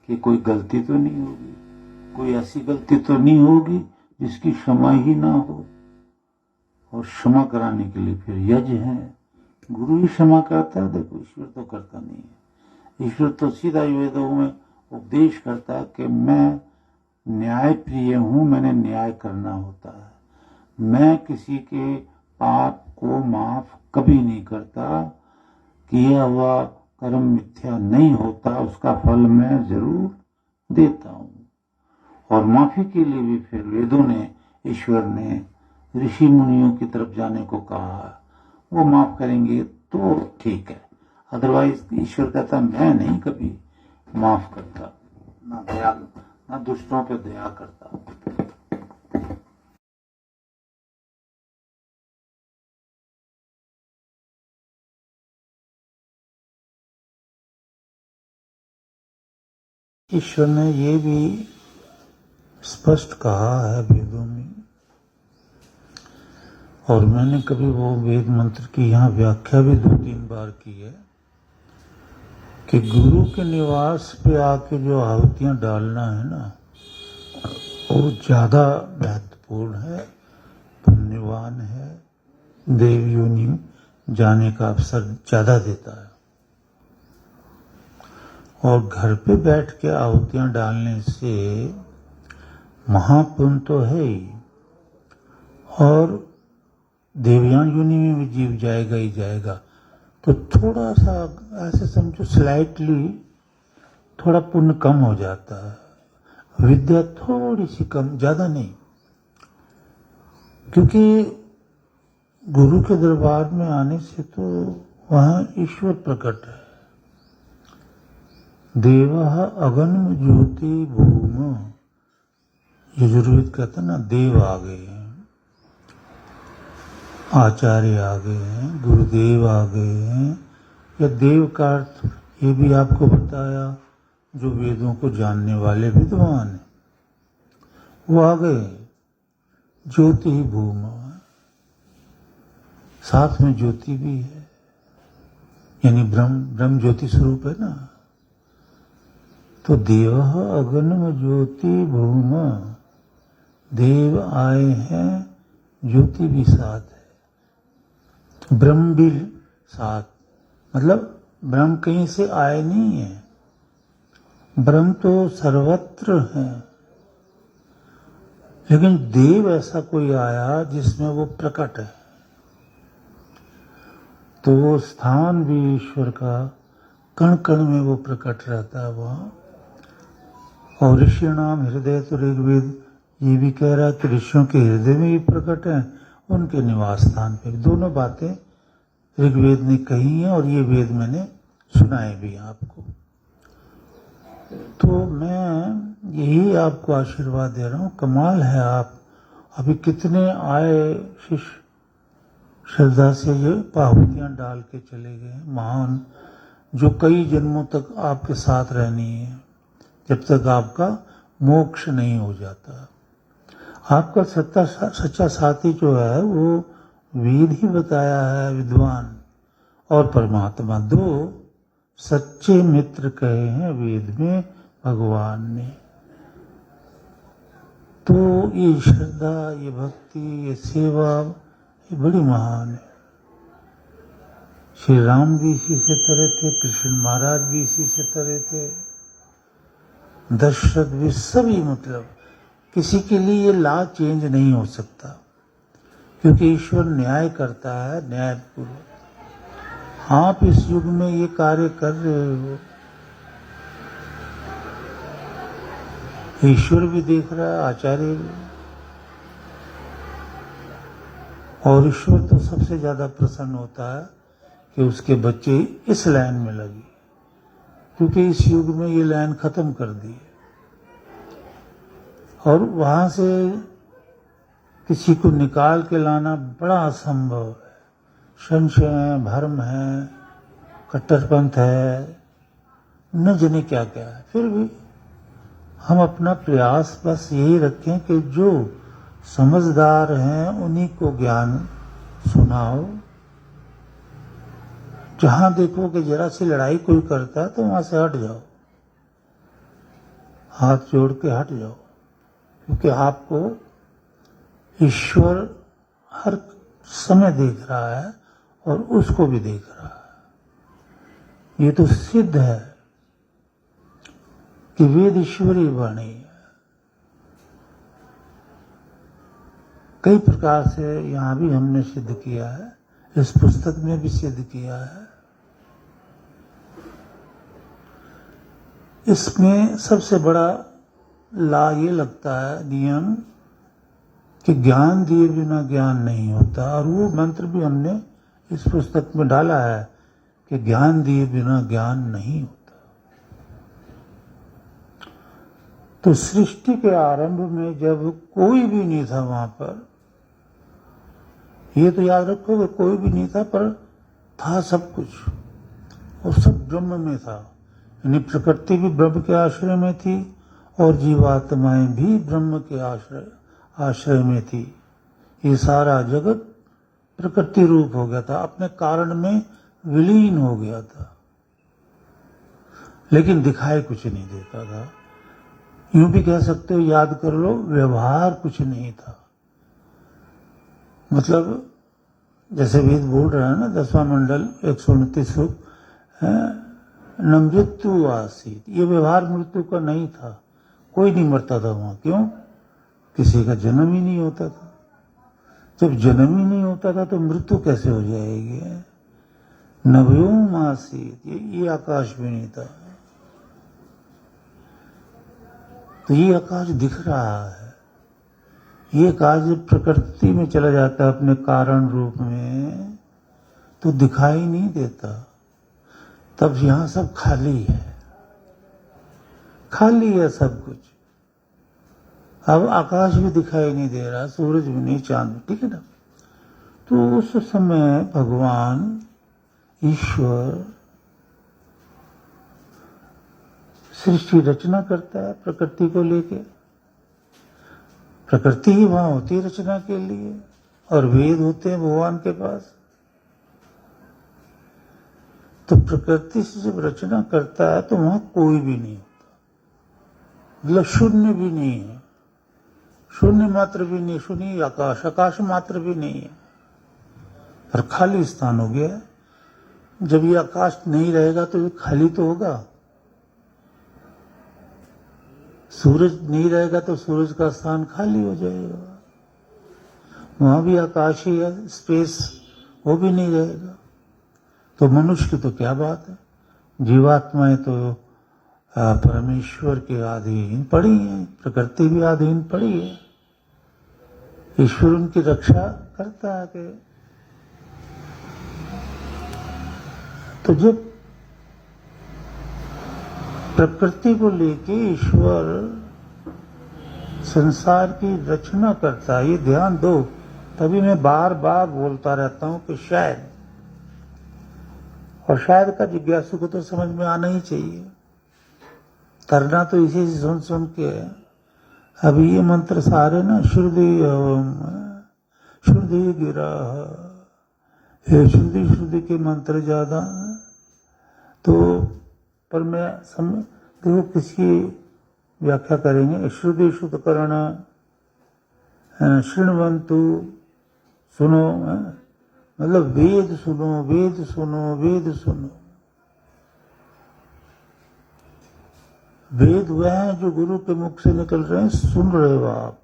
कि कोई गलती तो नहीं होगी, कोई ऐसी गलती तो नहीं होगी जिसकी क्षमा ही ना हो। और क्षमा कराने के लिए फिर यज्ञ है, गुरु ही क्षमा करता है। देखो ईश्वर तो करता नहीं है, ईश्वर तो सीधा वेदों में उपदेश करता है कि मैं न्याय प्रिय हूं, मैंने न्याय करना होता है। मैं किसी के पाप को माफ कभी नहीं करता, किया हुआ कर्म मिथ्या नहीं होता, उसका फल मैं जरूर देता हूं। और माफी के लिए भी फिर वेदों ने, ईश्वर ने ऋषि मुनियों की तरफ जाने को कहा, वो माफ करेंगे तो ठीक है, अदरवाइज ईश्वर कहता मैं नहीं कभी माफ करता, ना दया, ना दुष्टों पे दया करता। ईश्वर ने ये भी स्पष्ट कहा है वेदों में, और मैंने कभी वो वेद मंत्र की यहाँ व्याख्या भी 2-3 बार की है कि गुरु के निवास पे आके जो आहुतियां डालना है ना, वो ज्यादा महत्वपूर्ण है, पुण्यवान है, देव योनि में जाने का अवसर ज्यादा देता है। और घर पे बैठ के आहुतियां डालने से महापुण्य तो है ही, और देवयान योनि में भी जीव जाएगा ही जाएगा। तो थोड़ा सा ऐसे समझो, स्लाइटली थोड़ा पुण्य कम हो जाता है, विद्या थोड़ी सी कम, ज्यादा नहीं, क्योंकि गुरु के दरबार में आने से तो वहां ईश्वर प्रकट है। देवः अगन्म ज्योति भूम, यजुर्वेद कहता ना, देव आ गए हैं, आचार्य आ गए हैं, गुरुदेव आ गए हैं। या देव का अर्थ ये भी आपको बताया, जो वेदों को जानने वाले विद्वान हैं वो आ गए। ज्योति ही भूम, साथ में ज्योति भी है, यानी ब्रह्म ज्योति स्वरूप है ना। तो देव अगन्म ज्योति भूम, देव आए हैं, ज्योति भी साथ है, ब्रह्म भी साथ, मतलब ब्रह्म कहीं से आए नहीं है, ब्रह्म तो सर्वत्र है, लेकिन देव ऐसा कोई आया जिसमें वो प्रकट है। तो वो स्थान भी ईश्वर का कण कण में वो प्रकट रहता है वहां। और ऋषि नाम हृदय, तो ऋग्वेद ये भी कह रहा है कि ऋषियों के हृदय में ही प्रकट है, उनके निवास स्थान पे। दोनों बातें ऋग्वेद ने कही हैं और ये वेद मैंने सुनाए भी आपको। तो मैं यही आपको आशीर्वाद दे रहा हूँ। कमाल है, आप अभी कितने आए शिष्य, श्रद्धा से ये पाहुतियां डाल के चले गए, महान, जो कई जन्मों तक आपके साथ रहनी है, जब तक आपका मोक्ष नहीं हो जाता। आपका सच्चा साथी जो है वो वेद ही बताया है, विद्वान और परमात्मा, दो सच्चे मित्र कहे हैं वेद में भगवान ने। तो ये श्रद्धा, ये भक्ति, ये सेवा, ये बड़ी महान है। श्री राम भी इसी से तरे थे, कृष्ण महाराज भी इसी से तरे थे, दशरथ भी, सभी, मतलब किसी के लिए ये लॉ चेंज नहीं हो सकता, क्योंकि ईश्वर न्याय करता है, न्यायपूर्वक। आप इस युग में ये कार्य कर रहे हो, ईश्वर भी देख रहा है, आचार्य भी। और ईश्वर तो सबसे ज्यादा प्रसन्न होता है कि उसके बच्चे इस लाइन में लगे, क्योंकि इस युग में ये लाइन खत्म कर दी है, और वहां से किसी को निकाल के लाना बड़ा असंभव है। संशय है, भ्रम है, कट्टरपंथ है, न जाने क्या क्या है। फिर भी हम अपना प्रयास बस यही रखें कि जो समझदार हैं उन्हीं को ज्ञान सुनाओ। जहां देखो कि जरा सी लड़ाई कोई करता है तो वहां से हट जाओ, हाथ जोड़ के हट जाओ, क्योंकि आपको ईश्वर हर समय देख रहा है और उसको भी देख रहा है। ये तो सिद्ध है कि वेद ईश्वरी वाणी है। कई प्रकार से यहां भी हमने सिद्ध किया है, इस पुस्तक में भी सिद्ध किया है। इसमें सबसे बड़ा ला ये लगता है नियम कि ज्ञान दिए बिना ज्ञान नहीं होता, और वो मंत्र भी हमने इस पुस्तक में डाला है कि ज्ञान दिए बिना ज्ञान नहीं होता। तो सृष्टि के आरंभ में जब कोई भी नहीं था वहां पर, ये तो याद रखो कि कोई भी नहीं था, पर था सब कुछ, और सब ब्रह्म में था। यानी प्रकृति भी ब्रह्म के आश्रय में थी और जीवात्माएं भी ब्रह्म के आश्रय में थी। ये सारा जगत प्रकृति रूप हो गया था, अपने कारण में विलीन हो गया था, लेकिन दिखाई कुछ नहीं देता था। यूं भी कह सकते हो, याद कर लो, व्यवहार कुछ नहीं था। मतलब जैसे वेद बोल रहा है ना, 10वां मंडल 129 सूक्त, न मृत्यु आसीत, ये व्यवहार मृत्यु का नहीं था, कोई नहीं मरता था वहां। क्यों? किसी का जन्म ही नहीं होता था। जब जन्म ही नहीं होता था तो मृत्यु कैसे हो जाएगी? नभ्योम आसीत, ये आकाश भी नहीं था। तो ये आकाश दिख रहा है। ये आकाश जब प्रकृति में चला जाता है अपने कारण रूप में, तो दिखाई नहीं देता। तब यहां सब खाली है, खाली है सब कुछ। अब आकाश भी दिखाई नहीं दे रहा, सूरज भी नहीं, चांद भी, ठीक है ना। तो उस समय भगवान ईश्वर सृष्टि रचना करता है प्रकृति को लेके। प्रकृति ही वहां होती है रचना के लिए, और वेद होते हैं भगवान के पास। तो प्रकृति से जब रचना करता है तो वहां कोई भी नहीं होता, मतलब शून्य भी नहीं है, शून्य मात्र भी नहीं, शून्य आकाश, आकाश मात्र भी नहीं है, पर खाली स्थान हो गया। जब ये आकाश नहीं रहेगा तो ये खाली तो होगा। सूरज नहीं रहेगा तो सूरज का स्थान खाली हो जाएगा, वहां भी आकाश ही है, स्पेस, वो भी नहीं रहेगा। तो मनुष्य की तो क्या बात है, जीवात्माएं तो परमेश्वर के अधीन पड़ी है, प्रकृति भी अधीन पड़ी है। ईश्वर उनकी रक्षा करता है कि तो जब प्रकृति को लेके ईश्वर संसार की रचना करता है, ये ध्यान दो। तभी मैं बार बार बोलता रहता हूं कि शायद, और शायद का जिज्ञासु को तो समझ में आना ही चाहिए। करना तो इसी से सुन सुन के है। अभी ये मंत्र सारे ना श्रुति श्रुति गिरा, ये श्रुति श्रुति के मंत्र ज्यादा। तो पर मैं देखो किसकी व्याख्या करेंगे। श्रुति शुद्ध करना, शृण्वन्तु, सुनो, मतलब वेद सुनो, वेद सुनो, वेद सुनो। वेद वह है जो गुरु के मुख से निकल रहे हैं, सुन रहे हो आप।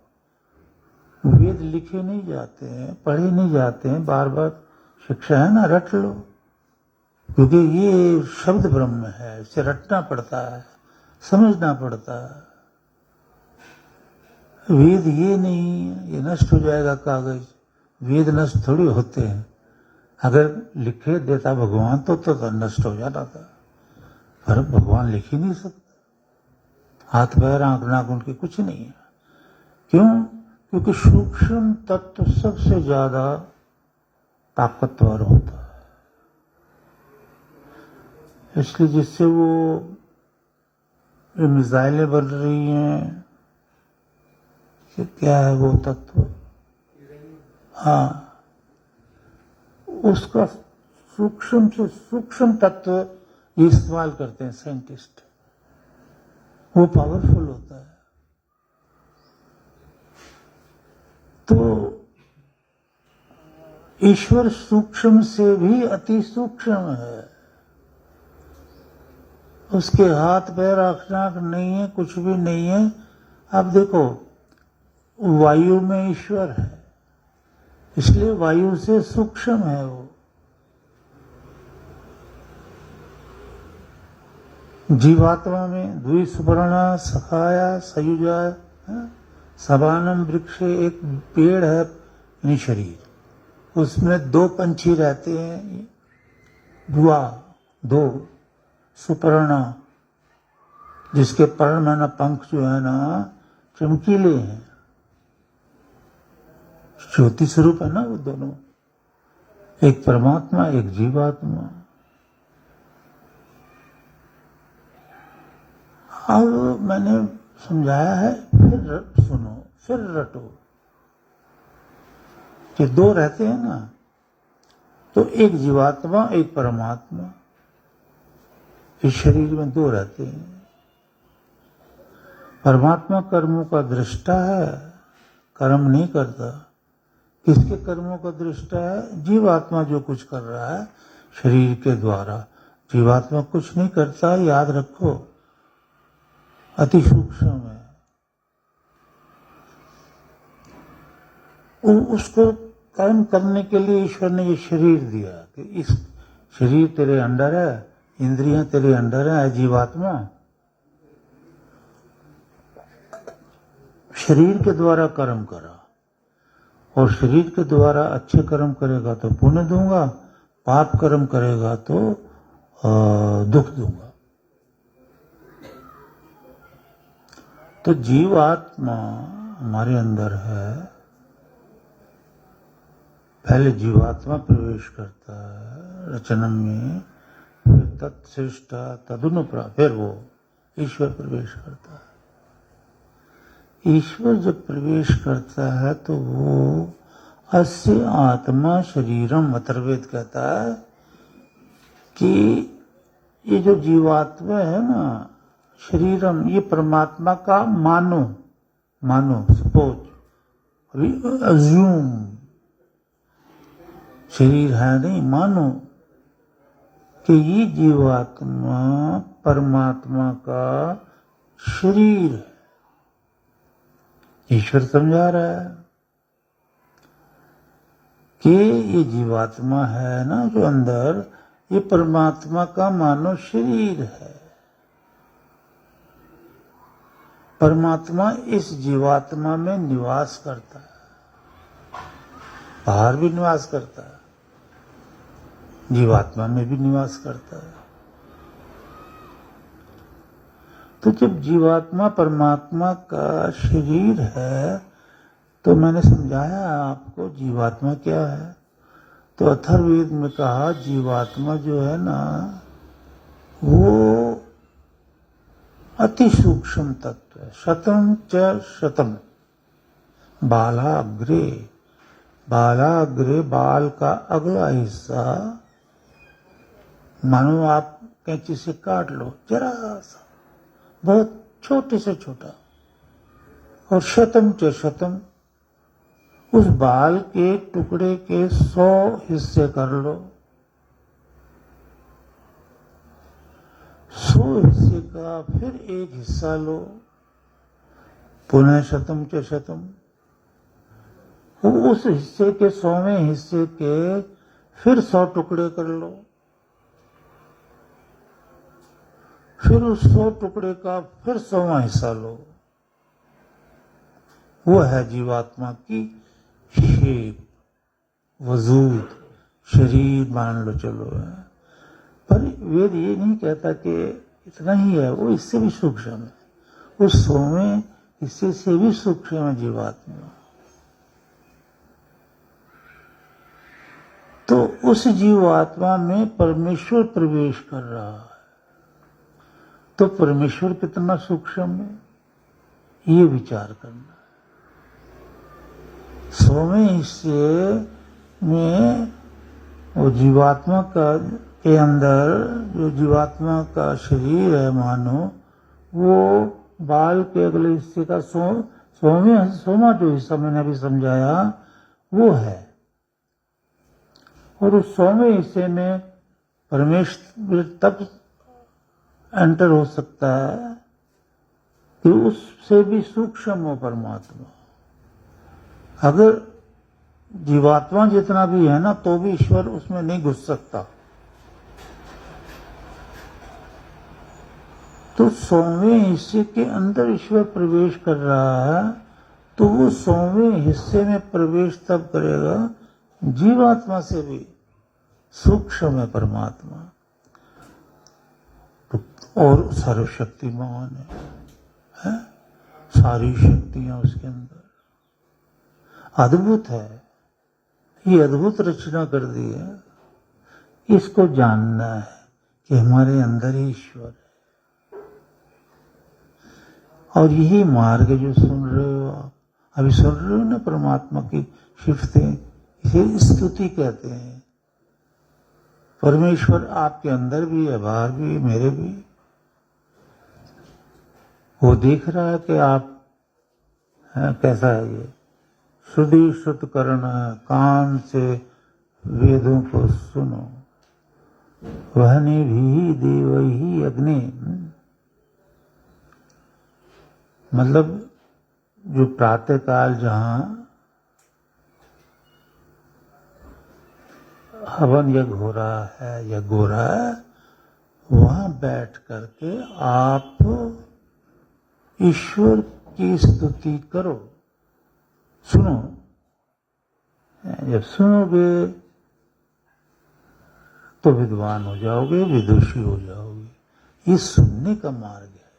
वेद लिखे नहीं जाते हैं, पढ़े नहीं जाते हैं, बार बार शिक्षा है ना, रट लो, क्योंकि ये शब्द ब्रह्म है, इसे रटना पड़ता है, समझना पड़ता है। वेद ये नहीं है, ये नष्ट हो जाएगा कागज। वेद नष्ट थोड़ी होते हैं। अगर लिखे देता भगवान तो नष्ट हो जाता था, पर भगवान लिख ही नहीं सकता। हाथ पैर आंख नाक उनके कुछ नहीं है। क्यों? क्योंकि सूक्ष्म तत्व सबसे ज्यादा ताकतवर होता है। इसलिए जिससे वो मिसाइलें बन रही हैं, कि क्या है वो तत्व, हाँ, उसका सूक्ष्म से सूक्ष्म तत्व ये इस्तेमाल करते हैं साइंटिस्ट, वो पावरफुल होता है। तो ईश्वर सूक्ष्म से भी अति सूक्ष्म है, उसके हाथ पैर आंख नाक नहीं है, कुछ भी नहीं है। अब देखो, वायु में ईश्वर है, इसलिए वायु से सूक्ष्म है वो। जीवात्मा में द्वि सुपर्णा सखाया सयुजा सबानम वृक्ष, एक पेड़ है यानी शरीर, उसमें दो पंछी रहते हैं, दुआ दो सुपर्णा, जिसके पर्ण है ना, पंख जो है ना चमकीले हैं, ज्योति स्वरूप है ना वो दोनों, एक परमात्मा एक जीवात्मा। अब मैंने समझाया है, फिर सुनो, फिर रटो कि दो रहते हैं ना, तो एक जीवात्मा एक परमात्मा, इस शरीर में दो रहते हैं। परमात्मा कर्मों का दृष्टा है, कर्म नहीं करता। किसके कर्मों का दृष्टा है? जीवात्मा जो कुछ कर रहा है शरीर के द्वारा, जीवात्मा कुछ नहीं करता, याद रखो, अति सूक्ष्म है। उसको कर्म करने के लिए ईश्वर ने ये शरीर दिया कि इस शरीर तेरे अंडर है, इंद्रियां तेरे अंडर है जीवात्मा, शरीर के द्वारा कर्म करा, और शरीर के द्वारा अच्छे कर्म करेगा तो पुण्य दूंगा, पाप कर्म करेगा तो दुख दूंगा। तो जीवात्मा हमारे अंदर है, पहले जीवात्मा प्रवेश करता है रचनम में, फिर तत्सृष्टा तदनुप्रा, फिर वो ईश्वर प्रवेश करता है। ईश्वर जब प्रवेश करता है तो वो अस्य आत्मा शरीरम, अथर्ववेद कहता है कि ये जो जीवात्मा है ना, शरीरम, ये परमात्मा का मानो, सपोज, अभी अज्यूम, शरीर है नहीं, मानो कि ये जीवात्मा परमात्मा का शरीर है। ईश्वर समझा रहा है कि ये जीवात्मा है ना जो अंदर, ये परमात्मा का मानो शरीर है। परमात्मा इस जीवात्मा में निवास करता है, बाहर भी निवास करता है, जीवात्मा में भी निवास करता है। तो जब जीवात्मा परमात्मा का शरीर है, तो मैंने समझाया आपको जीवात्मा क्या है। तो अथर्ववेद में कहा जीवात्मा जो है ना, वो अति सूक्ष्म तत्व है। शतम च शतम, बालाग्रे, बाल का अगला हिस्सा, मानो आप कैंची से काट लो, जरा सा, बहुत छोटे से छोटा, और शतम च शतम, उस बाल के टुकड़े के 100 हिस्से कर लो, 100 हिस्से का फिर एक हिस्सा लो, पुनः शतम च शतम, उस हिस्से के 100वें हिस्से के फिर 100 टुकड़े कर लो, फिर उस 100 टुकड़े का फिर 100वां हिस्सा लो। वो है जीवात्मा की शेप, वजूद, शरीर मान लो चलो है। पर वेद ये नहीं कहता कि इतना ही है, वो इससे भी सूक्ष्म है, उस 100वें हिस्से से भी सूक्ष्म है जीवात्मा। तो उस जीवात्मा में परमेश्वर प्रवेश कर रहा है। तो परमेश्वर कितना सूक्ष्म है, ये विचार करना। 100वें हिस्से में वो जीवात्मा का के अंदर जो जीवात्मा का शरीर है मानो, वो बाल के अगले हिस्से का 100वां जो हिस्सा मैंने अभी समझाया वो है। और उस 100वें हिस्से में परमेश्वर तब एंटर हो सकता है कि उससे भी सूक्ष्म हो परमात्मा। अगर जीवात्मा जितना भी है ना, तो भी ईश्वर उसमें नहीं घुस सकता। तो 100वें हिस्से के अंदर ईश्वर प्रवेश कर रहा है, तो वो 100वें हिस्से में प्रवेश तब करेगा जीवात्मा से भी सूक्ष्म है परमात्मा, तो और सर्वशक्तिमान है? सारी शक्तियां उसके अंदर, अद्भुत है। ये अद्भुत रचना कर दी है। इसको जानना है कि हमारे अंदर ही ईश्वर है। और यही मार्ग जो सुन रहे हो आप, अभी सुन रहे हो ना परमात्मा की सिफतें, इसे स्तुति कहते हैं। परमेश्वर आपके अंदर भी है, बाहर भी, मेरे भी। वो देख रहा है कि आप कैसा है। ये श्रुति श्रुत करना, कान से वेदों को सुनो, वहने भी देव ही अग्नि। मतलब जो प्रातः काल जहां हवन यज्ञ हो रहा है, यज्ञ हो रहा है, वहां बैठ करके आप ईश्वर की स्तुति करो, सुनो। जब सुनोगे तो विद्वान हो जाओगे, विदुषी हो जाओगे। ये सुनने का मार्ग है,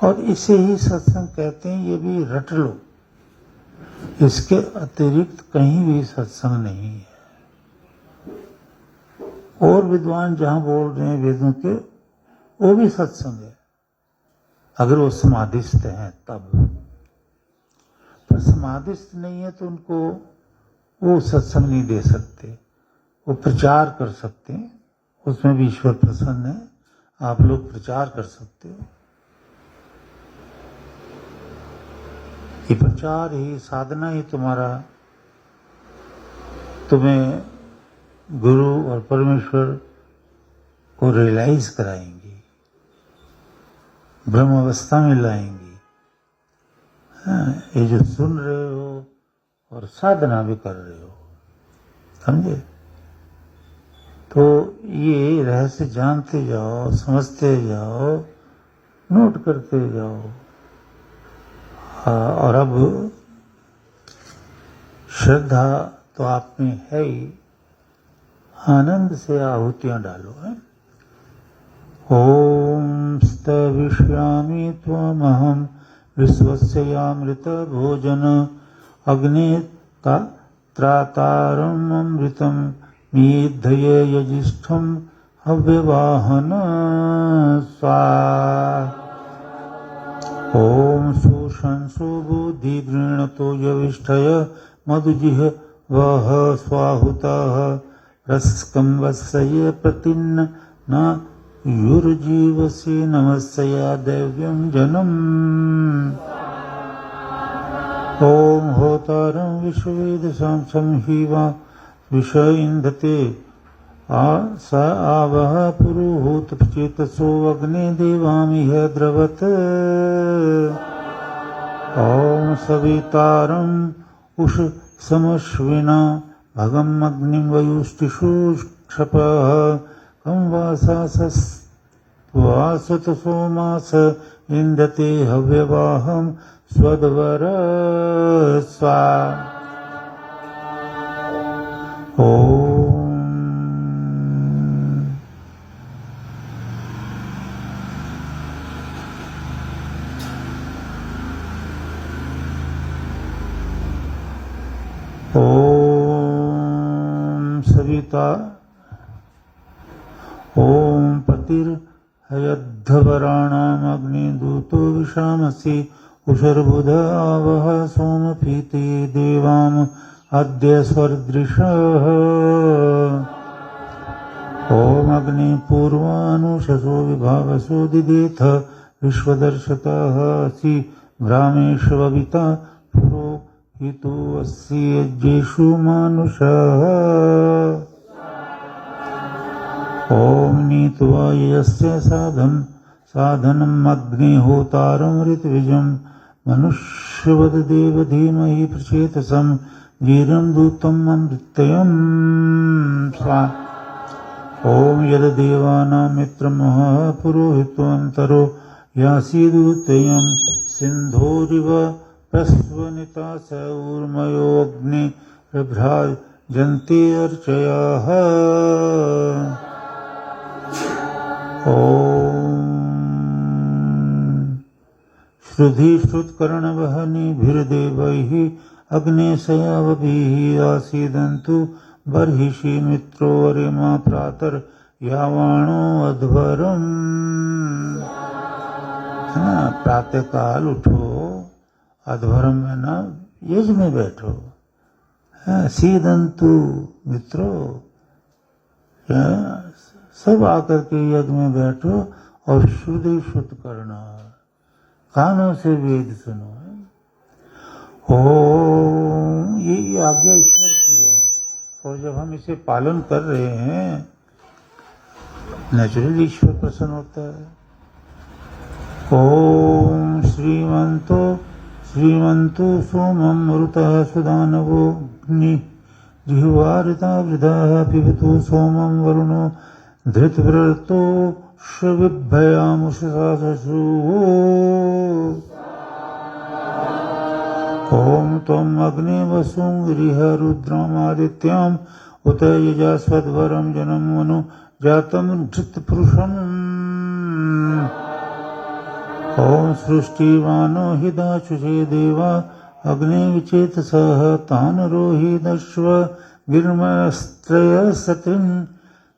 और इसे ही सत्संग कहते हैं। ये भी रट लो, इसके अतिरिक्त कहीं भी सत्संग नहीं है। और विद्वान जहां बोल रहे हैं वेदों के, वो भी सत्संग है, अगर वो समाधिस्थ हैं तब। पर समाधिस्थ नहीं है तो उनको वो सत्संग नहीं दे सकते। वो प्रचार कर सकते हैं, उसमें भी ईश्वर प्रसन्न है। आप लोग प्रचार कर सकते हो। ये प्रचार ही, साधना ही तुम्हें गुरु और परमेश्वर को रियलाइज कराएंगी, ब्रह्म अवस्था में लाएंगी। ये जो सुन रहे हो और साधना भी कर रहे हो, समझे? तो ये रहस्य जानते जाओ, समझते जाओ, नोट करते जाओ। और अब श्रद्धा तो आप में है ही, आनंद से आहुतियां डालो। है ओम स्तविष्यामि त्वमहं विश्वस्यामृत भोजन अग्ने त्रातारम् अमृतं मेद्धये यजिष्ठं हव्यवाहन स्वाहा। ओम सुशंसो बुद्धि गृणतो यविष्ठय मधुजिह वह स्वाहुतः रसकं वत्सय प्रतिन्न न युर्जीवसे नमस्या दैव्यं जनम्। ओम होतारं विश्ववेदसां संहिवा विषय इंधते स आवह पुरुहूत चेतसो अग्ने देवामिह द्रवत्। ओम सवितारं उष समश्विना भगम् अग्निं वयुष्टिषु क्षपः कं वासत सोमास इंदते हव्यवाहं स्वद्वर स्वा। ओम सविता ओम पतिर हयद्धवराणामग्निदूतो विशामसि उषर्बुध आवह सोमपीते देवाम अद्य स्वर्दृशः ॐ अग्नि पूर्वानुषसो विभावसो दिदेथ विश्वदर्शतः असि भ्रामेष्वविता पुरोहितो अस्ति यज्ञेषु मानुषः ॐ नीत्वा यस्य साधनम् अग्निहोतारं ऋत्विजं मनुष्यवद देव धीमहि प्रचेतसं वीरं दूतम् अमृतयम् स्वा ॐ यद्देवानां मित्रमः पुरोहितोऽन्तरो यासीदूतयं सिन्धोरिव प्रस्वनिता स ऊर्मयोऽग्निर्भ्राजन्ते अर्चयाः ॐ श्रुतिश्रुत्कर्णवहनिभिर्देवैः अग्नेशयावभिः आसीदन्तु बर्हिषि मित्रो वरिमा प्रातर् यावाणो अध्वरम् है ना, प्रातः काल उठो, अध्वरम में ना यज में बैठो, सीदंतु मित्रों, सब आकर के यज्ञ में बैठो और श्रुति शुद्ध करना, कानों से वेद सुनो। ओम, ये आज्ञा ईश्वर की है और जब हम इसे पालन कर रहे हैं नेचुरली ईश्वर प्रसन्न होता है। ओम श्रीमंतो सोमं मरुतः सुदानवो अग्नि जिह्वारिता वृधः पिबतु सोमं वरुणो धृतव्रतो श्रविभयामुषसासु। ओम त्वम् अग्ने वसुं गृह रुद्रमादित्याम् उत यजास्वद्वरं जनम मनु जातं धृतपुरुषम्। ओम सृष्टिवानो हि दाशुषे देवा अग्ने विचेतसः तान् रोहिदश्व गिर्मस्त्रयसतिं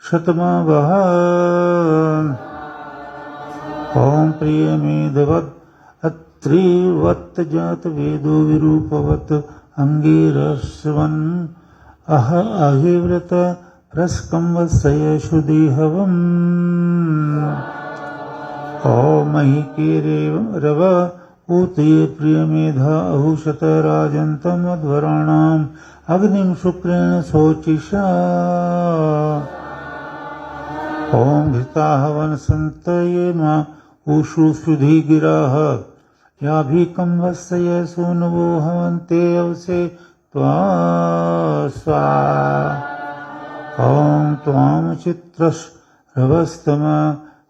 शतमावह। ओम प्रियमेधवत् अत्रिवत् जात वेदो विरूपवत् अंगिरस्वन् अहिव्रत प्रस्कंवत्सय शुदिहवम्। ओम महिकेरेव रव ऊते प्रियमेधा अहुषत राजन्तम् अध्वराणाम् अग्निं शुक्रेण शोचिषा। ओम घृताहवन सन्तये मा ऊषु सुधी गिराः याभिकं वत्सय सूनवो हवन्ते अवसे त्वा स्वा। ॐ त्वां चित्रश्रवस्तमा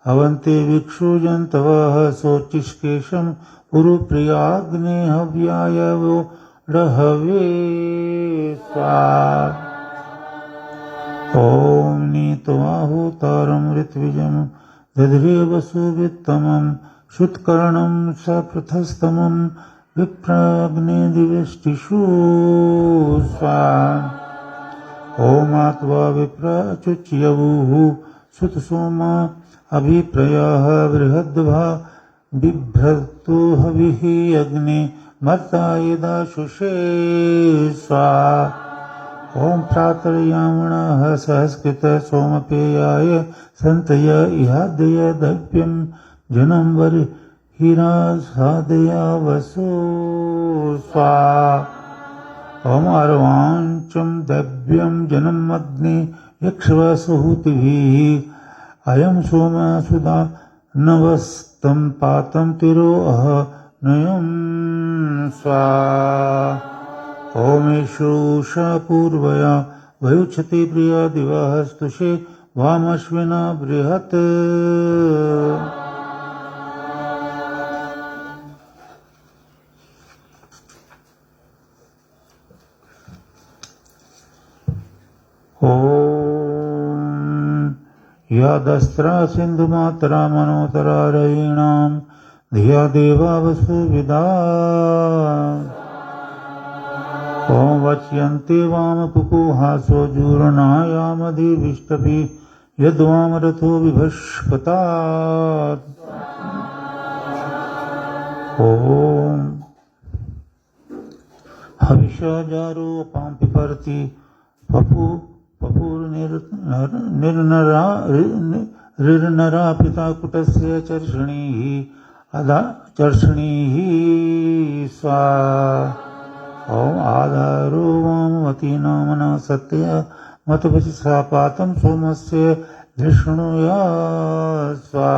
हवन्ते विक्षुजन्तवः शोचिष्केशं उरुप्रियाग्ने हव्याय वो रहवे स्वा। ॐ नीत्वाहुतारं ऋत्विजं दध्रे वसुवित्तमं शुत्कर्णं सप्रथस्तमं विप्राग्ने दिवष्टिषु स्वा। ओमात्वा विप्राचुच्यवुः सुतसोमा अभिप्रयाः बृहद्भा बिभ्रतो हविः अग्ने मर्ता यदाशुषे स्वा। ओम प्रातर्यामणः सहस्कृत सोमपेयाय सन्तय इहादय दभ्यं जनं वरिहिरासादया वसो स्वा। ओम अर्वाञ्चं दभ्यं जनम् अग्ने यक्षवसुहूतिभिः अयं सोमा सुधा नवस्तं पातं तिरोऽह नयं स्वा। ओमेषु उषा पूर्वया वयुच्छति प्रिया दिवः स्तुषे वामश्विना बृहत्। यादस्त्रा सिन्धुमात्रा मनोतरा रयीणां धिया देवा वसुविदा। ॐ वच्यन्ते वामपुकुहासो जूर्णायामधिविष्टभि यद्वामरथो विभष्पतात्। ओम हविषाजारो अपां पिपर्ति निर्नरा पिता कुटस्य चर्षणीः स्वा। ओम आधारो वामवती नामना सत्य मतवचसा पातं सोमस्य धृष्णुयात् स्वा।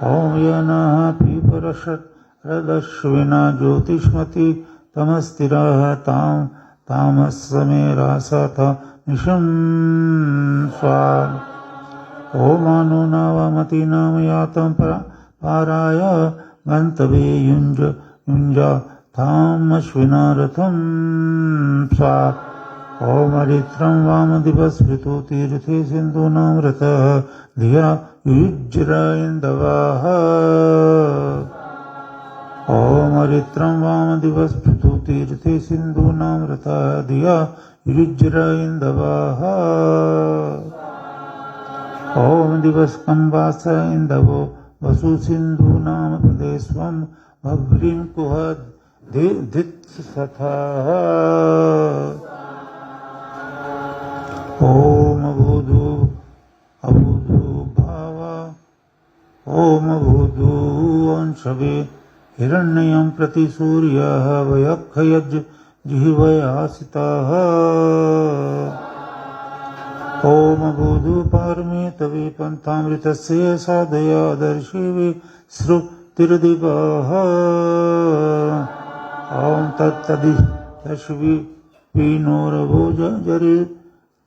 ओम यनः पीपरशरदश्विना ज्योतिष्मति तमस्तिरः तामस्समेरासथ निशं स्वा। ओमानो नावमति नाम यातं पाराय गन्तवे युञ्जा थामश्विना रथं स्वा। ओमरित्रं वामदिवस्मृतो तीर्थे सिन्धूनां रथः धिया युज्रयन्दवः। ओमरित्रं वामदिवस्मृतो तीर्थे सिन्धूनां रथः धिया युज्रयन्दवः। ओम दिवस्कम्बास इन्दवो वसु सिन्धूनां प्रदेशं भव्रीं कुहद्धित्सथः। ओम भूधु अभूधु भाव ओम भूधु अंशवे हिरण्यं प्रति सूर्यः वयक्षयज् जिह्वयासितः। ओम भूधु पारमे तवे पन्थामृतस्य साधया दर्शिवे श्रुतिर्दिवः। ओम तत्तदिशश्वी पीनोरवो जरे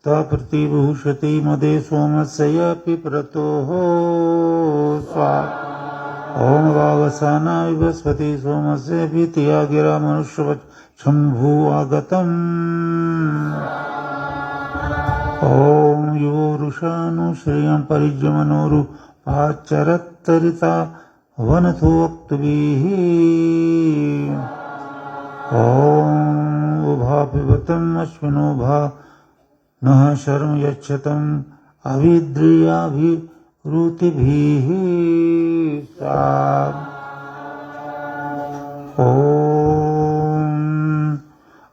प्रतिभूषति मदे सोमस्य पिप्रतोः स्वा। ओम वावसाना विवस्वती सोमस्य भीत्या गिरा मनुष्यवत् शम्भु आगतम्। ओम यो रुषानु श्रियं परिजमनोरु पाचरत्तरिता वनथो वक्तुभिः। ओम उभा पिबतम् अश्विनो भा नः शर्म यच्छतम् अविद्रियाभिरुतिभिः सा। ओम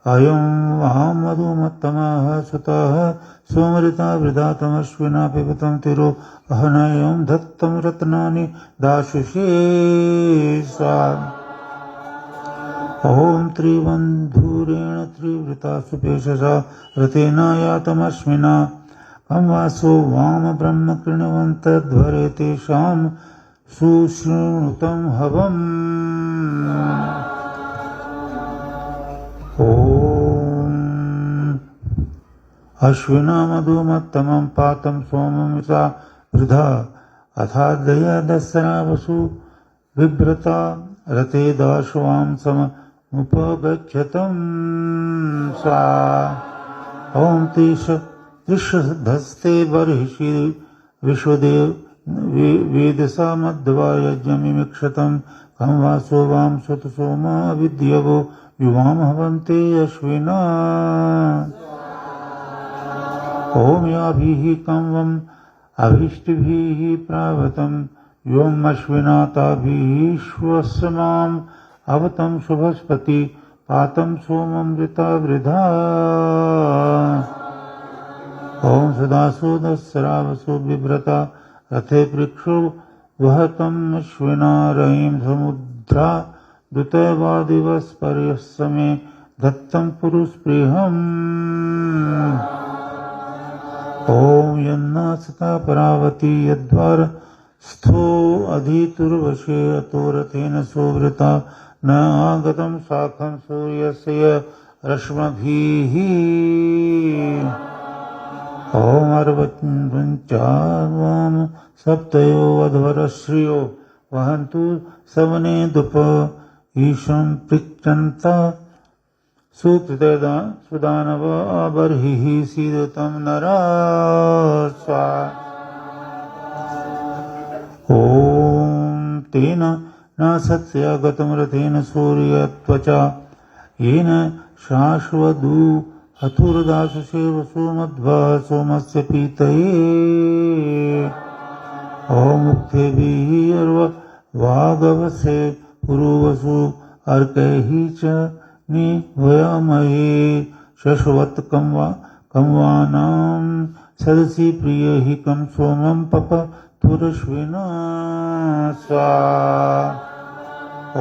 अयं वामधुमत्तमः सुतः सोमऋता वृधातमश्विना पिबतं तिरो अहनयं धत्तं रत्नानि दाशुषे सा। ओम त्रिबन्धुरेण त्रिवृता सुपेशसा रथेन यातमश्विना कंवासो वाम ब्रह्म कृण्वन्तध्वरे तेषां सुश्रुणुतं हवम्। ओम अश्विना मधुमत्तमं पातं सोममिता वृधा अथादया दस्सरा वसु बिभ्रता रते दाशवां समुपगच्छतं सा। ओम त्रिशधस्ते बर्हिषि विश्वदेव वेदसा मध्वा यज्ञमिक्षतं कंवासो वां सुतसोमा विद्यवो युवां हवन्ते अश्विना। ओम याभिः कंवम् अभीष्टिभिः प्रावतं योम अश्विना ताभिः श्वसमाम् अवतं शुभस्पति पातं सोममृता वृधा। ओम सदासो दस्सरावसो बिभ्रता रथे पृक्षो वहतम् अश्विना रयिं समुद्रा दुतैवादिवस्पर्यस्समे दत्तं पुरुस्पृहम्। ओम यन्नासता परावती यद्वार स्थो अधितुर्वशे अतो रथेन सोवृता न आगतं शाखं सूर्यस्य रश्मभिः। ओम अर्वञ्चावाम सप्तयो अध्वरश्रियो वहन्तु सवने दुप ईशं पृच्छन्ता सुदानव बर्हिः सीदतं नरा स्वा। ओम तेन न सत्यागतं रथेन सूर्यत्वचा येन शाश्वदु अथुर्दाशसेवसु मध्वा सोमस्य पीतये ॐ मुक्तेभिः वागवसे पुरुवसु अर्कैः च निवयामहे शश्वत्कंवानां सदसि प्रियैः कं सोमं पपथुरश्विना स्वा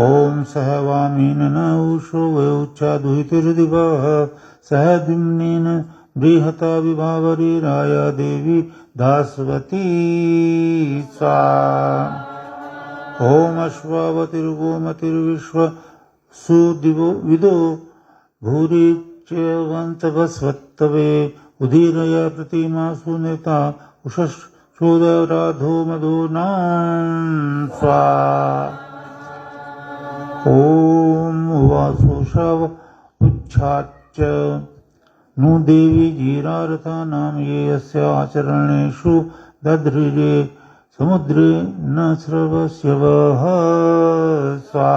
ॐ सह वामेन न उषो वयोच्छा दुहितुर्दिवः सह द्युम्नेन बृहता विभावरी राया देवी दास्वती सा ॐ अश्वावतिर्गोमतिर्विश्व सुदिवो विदो भूरि च्यवन्तवस्वत्तवे उदीरय प्रतिमासु नेता उषश्चोदराधो मधूनां स्वा ॐ वासुषव उच्छाच्च नु देवी जीरारथानां ये अस्य आचरणेषु दध्रिरे समुद्रे न स्रवस्य वः स्वा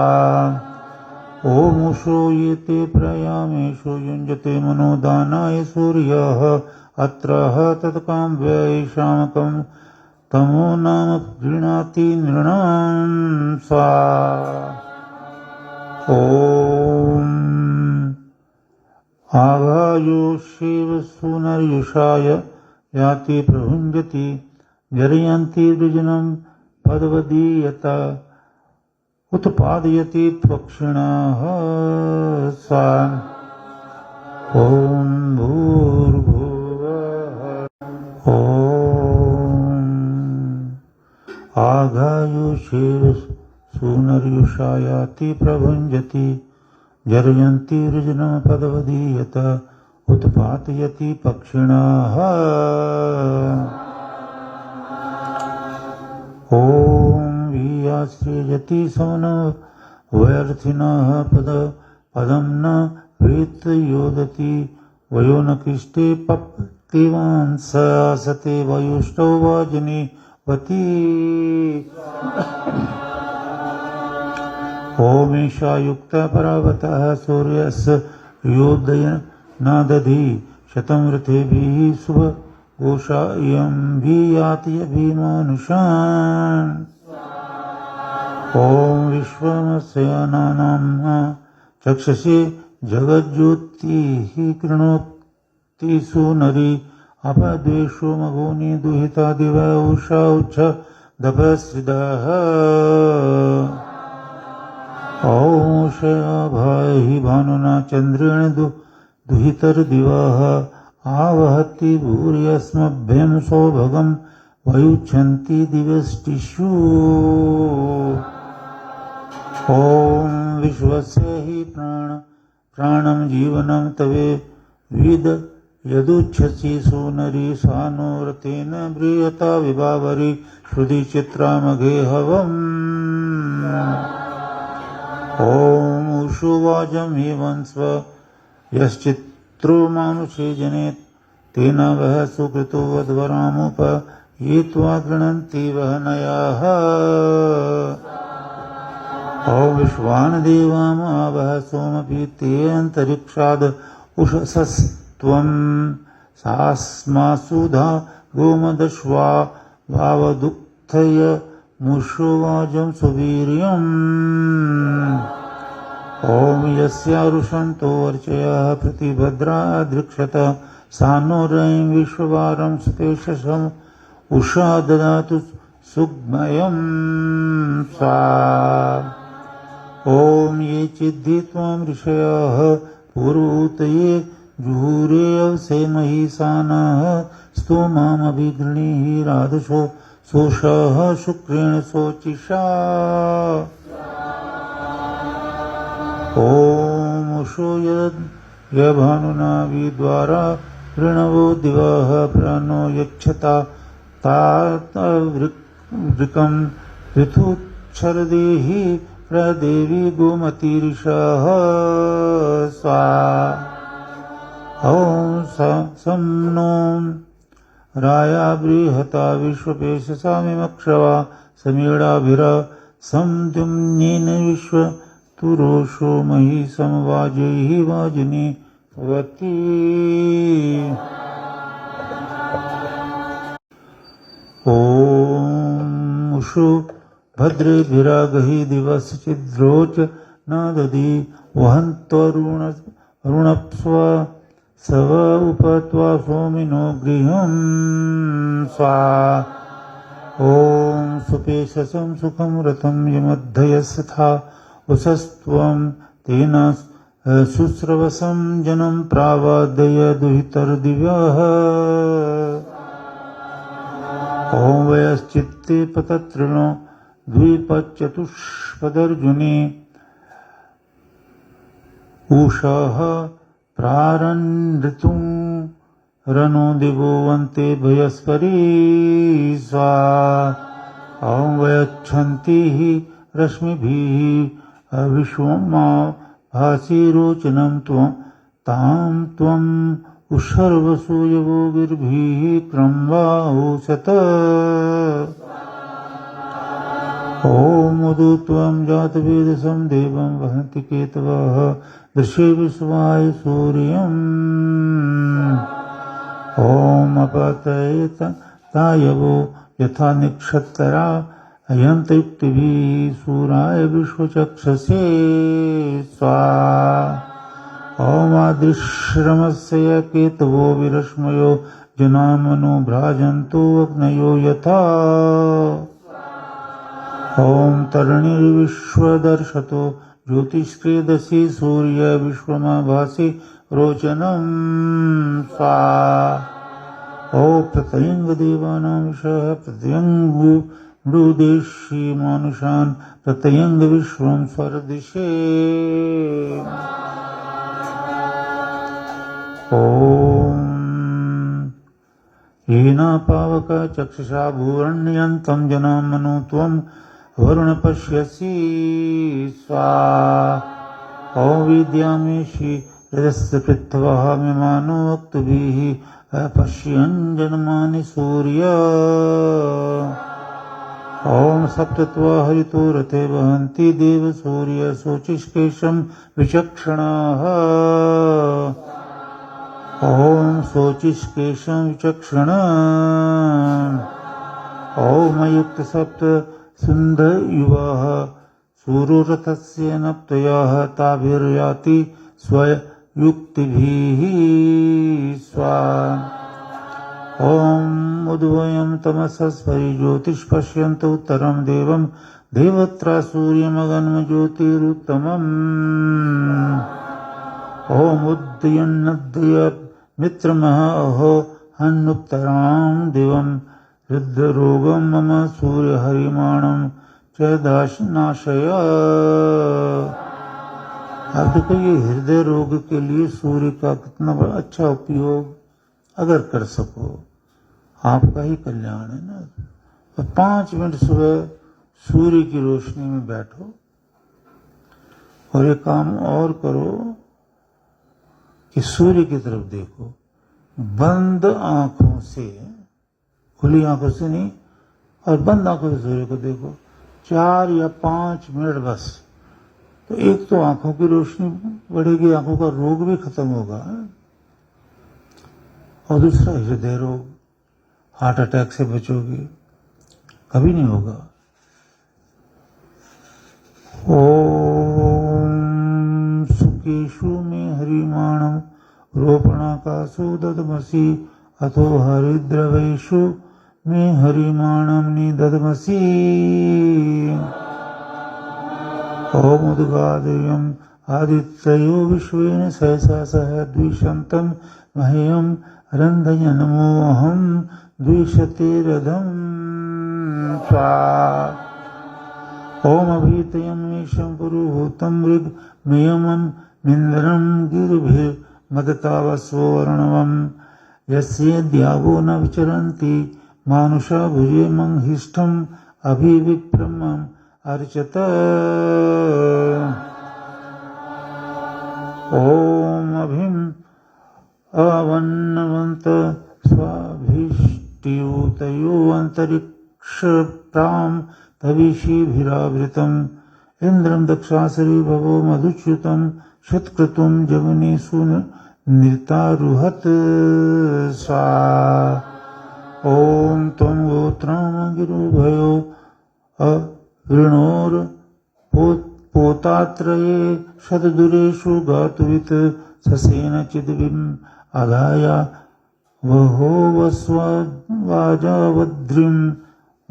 ॐ उषो ये ते प्रयामेषु युञ्जते मनोदानाय सूर्यः अत्रः तत्कां वैशामकं तमो नाम गृह्णाति नृणां स्वा ॐ आगायुषेव सुनर्युषाय याति प्रभुञ्जति जरयन्ति वृजनं पदवदीयत उत्पादयति पक्षिणः सा ॐ भूर्भुवः ॐ आगायुषेव सुनर्युषायाति प्रभुञ्जति जरयन्ति वृजनं पदवदीयत उत्पादयति पक्षिणः ॐ वियासृजति समनो व्यर्थिनः पदं न वेत्योदति वयो न कृष्टे पप्तिवान् स आसते वायुष्टौ वाजनीवती ॐ एषा युक्ता परावतः सूर्यस्य योदयनादधि शतं रथेभिः शुभघोषा इयं याति अभिमानुषान् ॐ विश्वमस्यानानां चक्षसे जगज्योतिः कृणोति सुनरी अपद्वेषो मघोनि दुहिता दिव उषा उच्छ दभस्रिदः ॐ शयाभाहि भानुना चन्द्रेण दुहितर्दिवः आवहति भूर्यस्मभ्यं सौभगं वयुच्छन्ति दिवष्टिषु ॐ विश्वस्य हि प्राणं जीवनं तवे विद यदुच्छसि सुनरी सा नो रतेन ब्रियता विभावरी श्रुति चित्रामघे हवम् ॐ उषुवाजं हिवंस्व यश्चित्रो मानुषे जनेत् तेन वः सुकृतो वध्वरामुप ये त्वा गृह्णन्ति वहनयाः ॐ विश्वानदेवामावः सोमपीते अन्तरिक्षाद् उषसस्त्वं सास्मासुधा गोमदश्वा वावदुक्थय मुषुवाजं सुवीर्यम् ॐ यस्यारुषन्तो वर्चयः प्रतिभद्रा दृक्षत सा नो रयिं विश्ववारं स्पेशसम् उषा ददातु सुग्मयं सा ॐ ये चिद्धि त्वां ऋषयः पूर्वूतये जुहुरे अवसेमहि सानः स्तोमामभिगृणीः राधसो सोषः शुक्रेण शोचिषा ॐ उषो यभानुना विद्वारा प्रणवो दिवः प्राणो यक्षता तातवृकं ऋतुच्छरदेहि प्रदेवी गोमतीर्षः सा ॐ सं नो राया बृहता विश्वपेशसा मिमक्षवा समीडाभिर संद्युम्नेन विश्वतुरोषो मही समवाजैः वाजिनी वती ओम उषु भद्रेभिरागहि दिवस चिद्रोच नादधि वहन्त्वरुणस्व सव उपत्वा सोमिनो गृहं स्वा ॐ सुपेशसं सुखं रतं यमद्धयस्तथा उषस्त्वं तेन शुश्रवसं जनं प्रावादय दुहितर्दिव्यः ॐ वयश्चित्ते पतत्रिणो द्विपच्चतुष्पदर्जुने उषः प्रारन्धृतुं रनो दिवो वन्ते भयस्परी स्वा ॐ वयच्छन्तिः रश्मिभिः विश्वमा भासिरोचनं तां त्वम् उषर्वसूयवोगिर्भिः क्रम्वाहुशत ॐ मधु त्वं जातवेदसं देवं वहन्ति केतवः दृशे विश्वाय सूर्यम् ॐ अपतयतायवो यथा निक्षत्तरा अयन्तयुक्तिभिः सूराय विश्वचक्षसे स्वा ॐ आदिश्रमस्य केतवो विरश्मयो जनामनो भ्राजन्तो अग्नयो यथा ॐ तरणिर्विश्वदर्शतो ज्योतिष्क्रीदसि सूर्य विश्वमाभासि रोचनं स्वा ॐ प्रत्यङ्गदेवानां विषः प्रत्यङ्गुदेशी मानुषान् प्रत्यङ्गविश्वं स्वरदिशे ॐ येन पावक चक्षुषा भूरण्यन्तं जनां मनो त्वं वरुण पश्यसि स्वा ॐ विद्यामेषि हृदस्य पृथ्वः मिमानो वक्तुभिः अपश्यन् जन्मानि सूर्य ॐ सप्तत्वा हरितो रथे वहन्ति देव सूर्य शोचिष्केशं विचक्षणाः ॐ शोचिष्केशं विचक्षण ॐ अयुक्त सप्त सुन्दयुवाः सूरोरथस्य नप्तयः ताभिर्याति स्वयुक्तिभिः स्वा ॐ उद्वयं तमसस्वरि ज्योतिष्पश्यन्त उत्तरं देवं देवत्रा सूर्यमगन्मज्योतिरुत्तमम् ॐ उद्यन्नद्य मित्रमः अहो हन्नुत्तरां दिवं हृदरोगं मम सूर्यहरिमाणं च दाशनाशय। अब देखो ये हृदय रोग के लिए सूर्य का कितना अच्छा उपयोग अगर कर सको आपका ही कल्याण है ना। तो 5 मिनट सुबह सूर्य की रोशनी में बैठो और ये काम और करो कि सूर्य की तरफ देखो बंद आंखों से, खुली आंखों से नहीं, और बंद आंखों से सूर्य को देखो 4 या 5 मिनट बस। तो एक तो आंखों की रोशनी बढ़ेगी, आंखों का रोग भी खत्म होगा, और दूसरा हृदय रोग, हार्ट अटैक से बचोगे, कभी नहीं होगा। ओम सुकेशु में हरिमाणम रोपणाकाशो ददमसि अथो हरिद्रवेशु में हरिमाणम निदधमसि। ओम उद्गादयम् आदित्ययो विश्वेन सहसा सह द्विषन्तं मह्यं रन्धयन्मोऽहं द्विषते रथं स्वा। ओम अभीतयं मेषं पुरुहूतं मृगमेयममिन्द्रं गिरिभिर्मदतावसो अर्णवं यस्य द्यावो न विचरन्ति मानुषा भुजे मंहिष्ठम् अभिविप्रमम् अर्चत। ओम अभिम् अवन्नवन्त स्वाभिष्टियुतयो अन्तरिक्षप्रां तविषीभिरावृतम् इन्द्रं दक्षासरि भवो मधुच्युतं शतक्रतुं जवने नृतारुहत स्वा। ओम त्वं गोत्रं गिरुभयो अवृणोर पोतात्रये शतदुरेषु गातुवित् ससेन चिद्विम् आदाया वहो वस्वाजावद्रिम्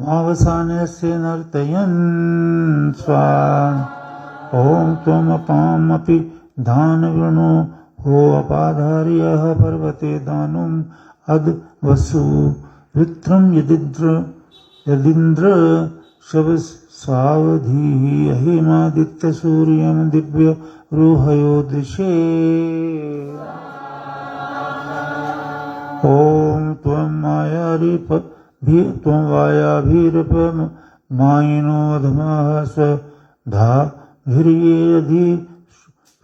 मावसानस्य नर्तयन् स्वा। ओम त्वमपामपि दानवृणो हो अपाधार्यः पर्वते दानुम् अद वसु वृत्रं यदिन्द्र शव सावधीः अहिमादित्यसूर्यं दिव्य रूहयो दृशे। ओम त्वं वायाभिरपमायिनो धमः स्वधाभिर्येऽधि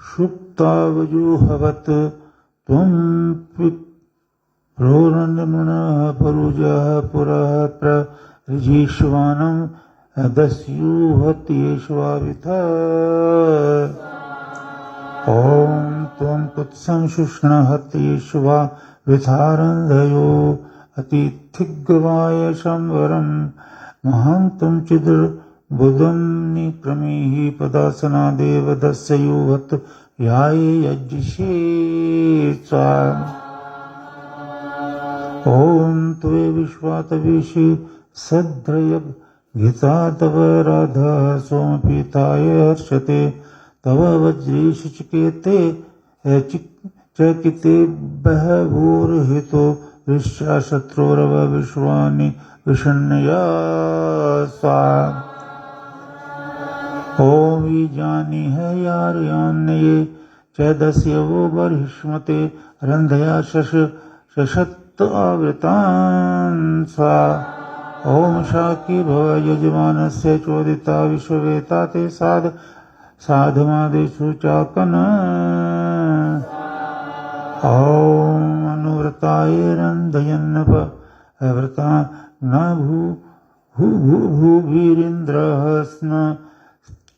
सुप्तावजुहवत् त्वं प्रोरण्यमृणः परुजः पुरः प्रऋजीश्वानं दस्युहत्येष्वाविथा। ओम त्वं कुत्सं शुष्णहत्येष्वा विथारन्धयो अतिथिग्वाय शंवरं महान्तं चिदुर्बुदं निक्रमीः पदासनादेव दस्युहत याये यज्ञिषे सा। ओम त्वे विश्वातविषि सद्रयग गीता तव राधा सोमपीताय हर्षते तव वज्रेश चिकेते चकिते बहवोर्हितो ऋष्या शत्रोरव विश्वानि विषण्णया स्वा। ओम वीजानि है यार्यान्नये च दस्यवो बर्हिष्मते रन्धया शशत्त आवृतान् स्वा। ओम शाकी भव यजमानस्य चोदिता विश्ववेता ते साधमादेषु चाकन। ओम अनुव्रताय रन्धयन्नप व्रता न भूभिरिन्द्रः स्न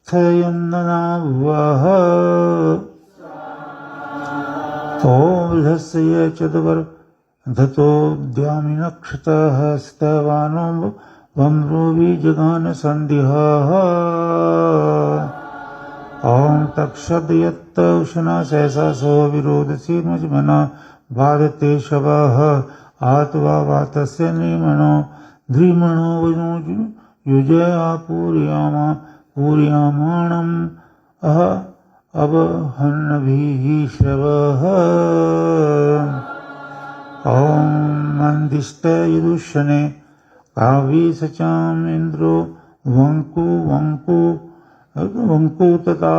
स्थयन्ननाभुवः। ओम धस्य चदवर धतो द्यामिनक्षतः स्तवानो वम्रोवि जगान सन्दिहः। ओम तक्षद यत्त उष्णा सहसा सो विरोधसी मुजमना बाधते शवः आत्वा वातस्य निमणो ध्रीमणो युजया पूर्यामाणम् अवहन्नभिः श्रवः। ओम मंदिष्ट यदुषणे काव्ये सचाम इंद्रो वंकु तथा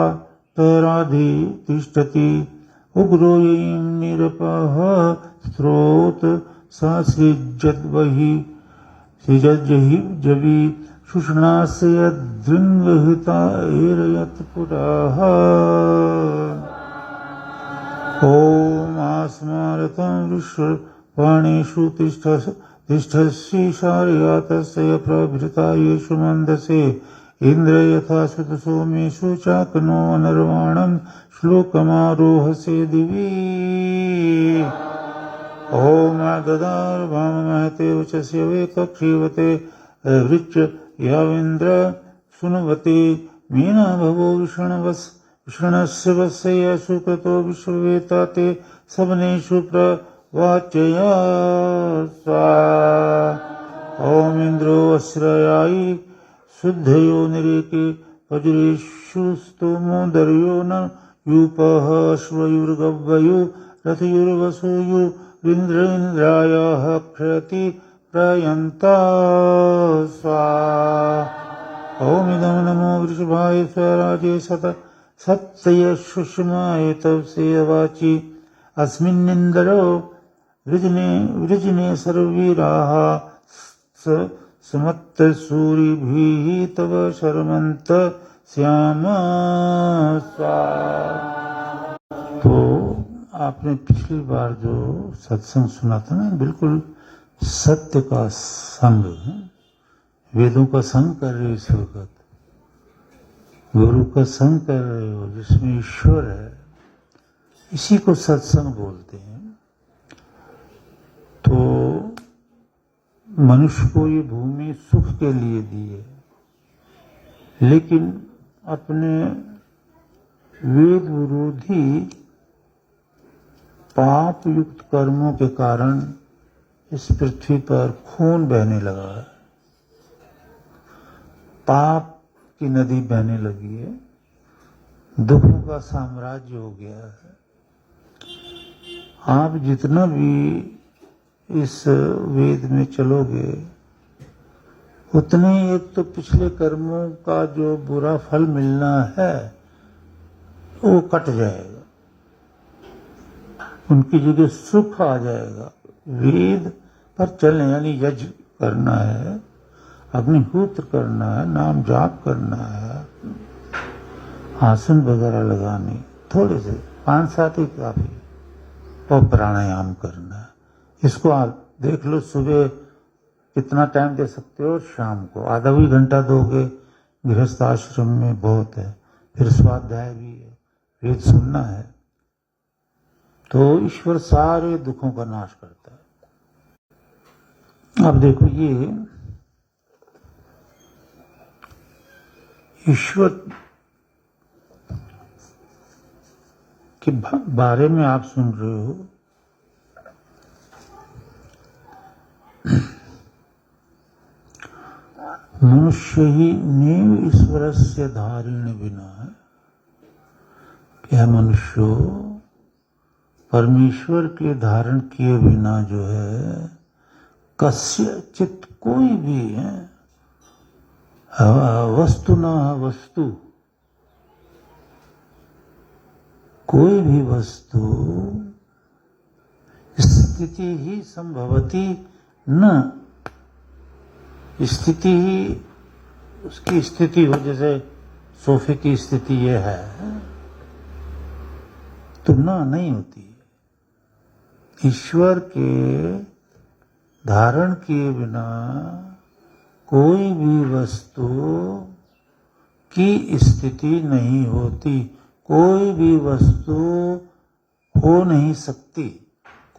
तराधि तिष्ठति उग्रो यीं निरपः स्रोत ससृजद्वहि सृजज्जहि जवि शुष्णास्य दृङ्गहिता एरयत्पुरः। ओम आस्मारतं विश्वपाणेषु तिष्ठसि शार्यातस्य प्रभृता येषु मन्दसे इन्द्र यथा श्रुतसोमेषु चाकनो नर्वाणं श्लोकमारोहसे दिवि। ओम गदार भाममहते वचस्य वे कक्षीवते वृच्च याविन्द्र सुनवते मीना भवो विषणस्य वस्य सुकृतो विश्ववेता ते सबनेषु प्रवाचया स्वा। ओम इन्द्रो अस्रयायि शुद्धयो निरेके वज्रेषु स्तोमो दर्यो न यूपः अश्वयुर्गव्वयो रथयुर्वसुयो इन्द्रायाः क्षयति प्रयन्ता स्वा। ओम इदं नमो वृषभाय स्वराजे सत्तय सुषमाय तवसे वाचि अस्मिन्निन्दरो वृजने सर्ववीराः समत्तसूरिभिः तव शर्मन्त श्याम स्वा। तो आपने पिछली बार जो सत्संग सुना था ना, बिल्कुल सत्य का संग, वेदों का संग कर रहे हो इस वक्त, गुरु का संग कर रहे हो जिसमें ईश्वर है, इसी को सत्संग बोलते हैं। तो मनुष्य को ये भूमि सुख के लिए दी है, लेकिन अपने वेद विरोधी पाप युक्त कर्मों के कारण इस पृथ्वी पर खून बहने लगा है, पाप की नदी बहने लगी है, दुखों का साम्राज्य हो गया है। आप जितना भी इस वेद में चलोगे उतने एक तो पिछले कर्मों का जो बुरा फल मिलना है वो कट जाएगा, उनकी जगह सुख आ जाएगा। वेद पर चलने यानी यज्ञ करना है, अग्निहोत्र करना है, नाम जाप करना है, आसन वगैरह लगाने, थोड़े से 5-7 ही काफी, और प्राणायाम करना है। इसको आप देख लो, सुबह कितना टाइम दे सकते हो, शाम को आधा भी घंटा दोगे, गृहस्थ आश्रम में बहुत है। फिर स्वाध्याय भी है, वेद सुनना है, तो ईश्वर सारे दुखों का नाश करता है। अब देखो, ये ईश्वर के बारे में आप सुन रहे हो, मनुष्य ही नेव ईश्वरस्य धारिण बिना है। क्या मनुष्य परमेश्वर के धारण किए बिना जो है कस्यचित कोई भी है वस्तु न वस्तु, कोई भी वस्तु स्थिति ही संभवती न, स्थिति ही उसकी स्थिति हो, जैसे सोफे की स्थिति ये है तो ना नहीं होती। ईश्वर के धारण किए बिना कोई भी वस्तु की स्थिति नहीं होती, कोई भी वस्तु हो नहीं सकती,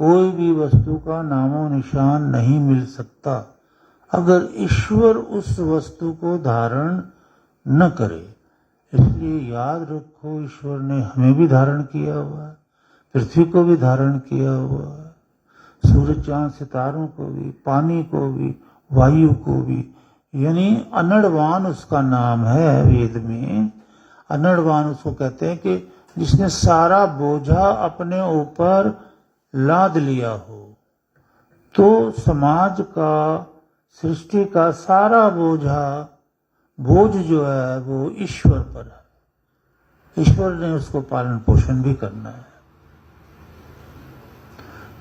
कोई भी वस्तु का नामो निशान नहीं मिल सकता अगर ईश्वर उस वस्तु को धारण न करे। इसलिए याद रखो, ईश्वर ने हमें भी धारण किया हुआ है, पृथ्वी को भी धारण किया हुआ है, सूरज चांद सितारों को भी, पानी को भी, वायु को भी, यानी अनड़वान उसका नाम है वेद में। अनड़वान उसको कहते हैं कि जिसने सारा बोझा अपने ऊपर लाद लिया हो। तो समाज का, सृष्टि का सारा बोझ जो है वो ईश्वर पर है, ईश्वर ने उसको पालन पोषण भी करना है।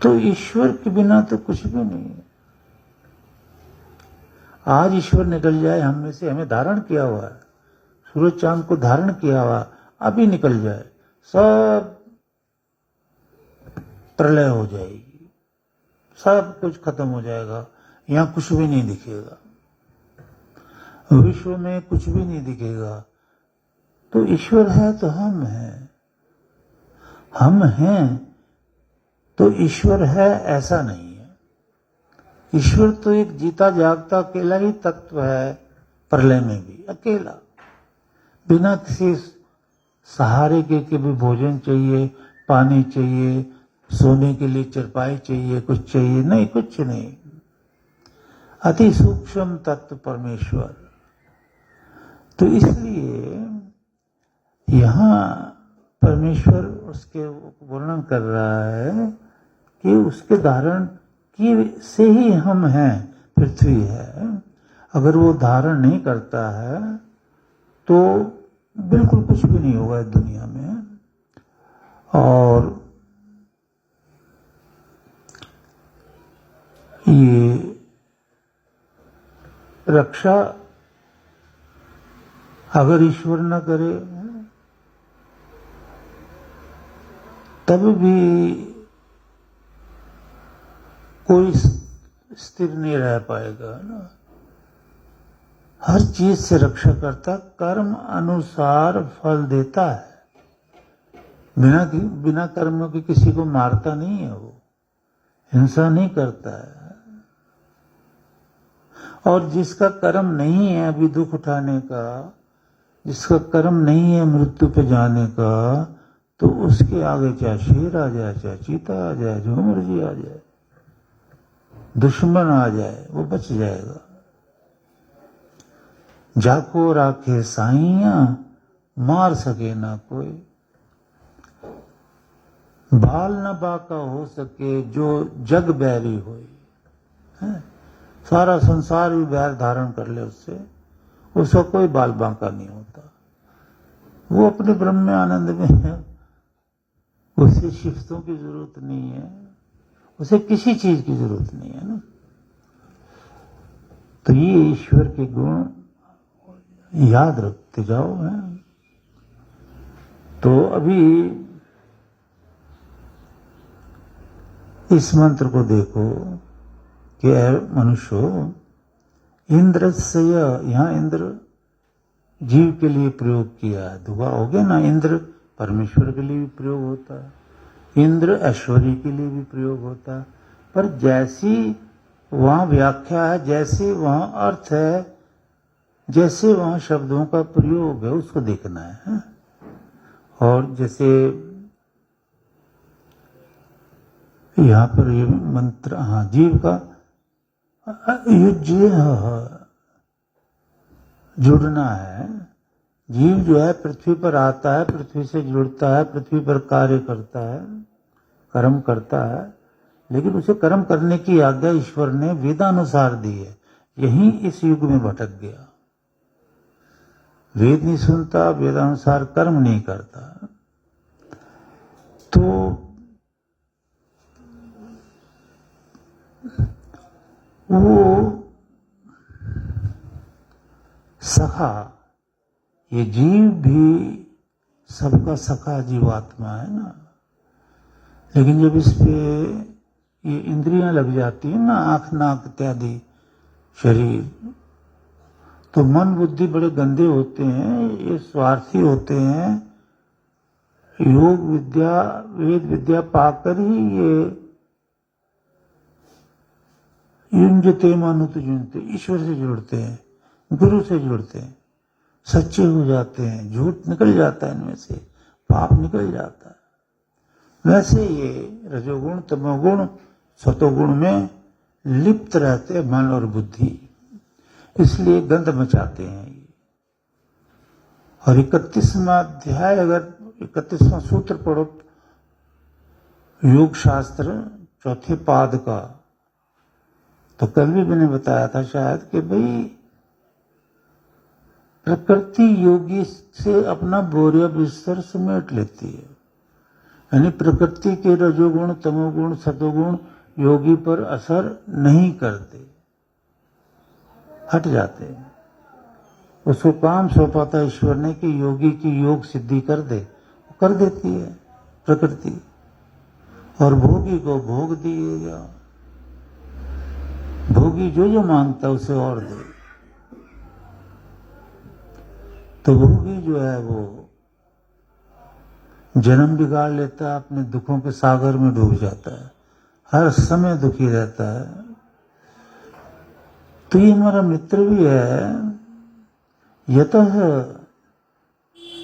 तो ईश्वर के बिना तो कुछ भी नहीं है। आज ईश्वर निकल जाए हम में से, हमें धारण किया हुआ है, सूरज चांद को धारण किया हुआ, अभी निकल जाए, सब प्रलय हो जाएगी, सब कुछ खत्म हो जाएगा, यहां कुछ भी नहीं दिखेगा, विश्व में कुछ भी नहीं दिखेगा। तो ईश्वर है तो हम हैं, हम हैं तो ईश्वर है ऐसा नहीं है। ईश्वर तो एक जीता जागता अकेला ही तत्व है, प्रलय में भी अकेला, बिना किसी सहारे के भी भोजन चाहिए, पानी चाहिए, सोने के लिए चरपाई चाहिए, कुछ चाहिए नहीं, कुछ नहीं। अति सूक्ष्म तत्व परमेश्वर। तो इसलिए यहां परमेश्वर उसके वर्णन कर रहा है कि उसके धारण की से ही हम हैं, पृथ्वी है। अगर वो धारण नहीं करता है तो बिल्कुल कुछ भी नहीं होगा इस दुनिया में। और ये रक्षा अगर ईश्वर न करे तब भी कोई स्थिर नहीं रह पाएगा ना। हर चीज से रक्षा करता, कर्म अनुसार फल देता है। बिना कर्म के किसी को मारता नहीं है, वो हिंसा नहीं करता है। और जिसका कर्म नहीं है अभी दुख उठाने का, जिसका कर्म नहीं है मृत्यु पे जाने का, तो उसके आगे चाहे शेर आ जाए, चाहे चीता आ जाए, जो मर्जी आ जाए, दुश्मन आ जाए, वो बच जाएगा। जाको राखे साइया, मार सके ना कोई। बाल न बाका हो सके, जो जग बैरी होई। सारा संसार भी बैर धारण कर ले उससे, उसका कोई बाल बांका नहीं होता। वो अपने ब्रह्म में आनंद में है, उसे शिफ्तों की जरूरत नहीं है, उसे किसी चीज की जरूरत नहीं है ना। तो ये ईश्वर के गुण याद रखते जाओ है। तो अभी इस मंत्र को देखो कि मनुष्य इंद्र से, यहां इंद्र जीव के लिए प्रयोग किया है, दुआ हो गया ना। इंद्र परमेश्वर के लिए भी प्रयोग होता है, इंद्र ऐश्वर्य के लिए भी प्रयोग होता है, पर जैसी वहां व्याख्या है, जैसे वहां अर्थ है, जैसे वहां शब्दों का प्रयोग है, उसको देखना है। और जैसे यहां पर ये मंत्र, हाँ, जीव का युज्य जुड़ना है। जीव जो है पृथ्वी पर आता है, पृथ्वी से जुड़ता है, पृथ्वी पर कार्य करता है, कर्म करता है, लेकिन उसे कर्म करने की आज्ञा ईश्वर ने वेदानुसार दी है। यही इस युग में भटक गया, वेद नहीं सुनता, वेदानुसार कर्म नहीं करता। तो वो सखा, ये जीव भी सबका सखा जीवात्मा है ना। लेकिन जब इस पे ये इंद्रियां लग जाती है ना, आंख नाक इत्यादि शरीर, तो मन बुद्धि बड़े गंदे होते हैं, ये स्वार्थी होते हैं। योग विद्या वेद विद्या पाकर ही ये युंजते मानुत जुनते, ईश्वर से जुड़ते हैं, गुरु से जुड़ते हैं, सच्चे हो जाते हैं, झूठ निकल जाता है इनमें से, पाप निकल जाता है। वैसे ये रजोगुण तमोगुण सतोगुण में लिप्त रहते मन और बुद्धि, इसलिए गंध मचाते हैं। और 31वां अध्याय, अगर 31वां सूत्र पढ़ो योग शास्त्र चौथे पाद का, तो कल भी मैंने बताया था शायद कि भाई प्रकृति योगी से अपना बोरिया बिस्तर समेट लेती है। यानी प्रकृति के रजोगुण तमोगुण सतोगुण योगी पर असर नहीं करते, हट जाते हैं। उसको काम सौंपा था ईश्वर ने कि योगी की योग सिद्धि कर दे, वो कर देती है प्रकृति, और भोगी को भोग दिएगा। भोगी जो जो मांगता उसे और दे। तो भोगी जो है वो जन्म बिगाड़ लेता है, अपने दुखों के सागर में डूब जाता है, हर समय दुखी रहता है। तो ये हमारा मित्र भी है यतः,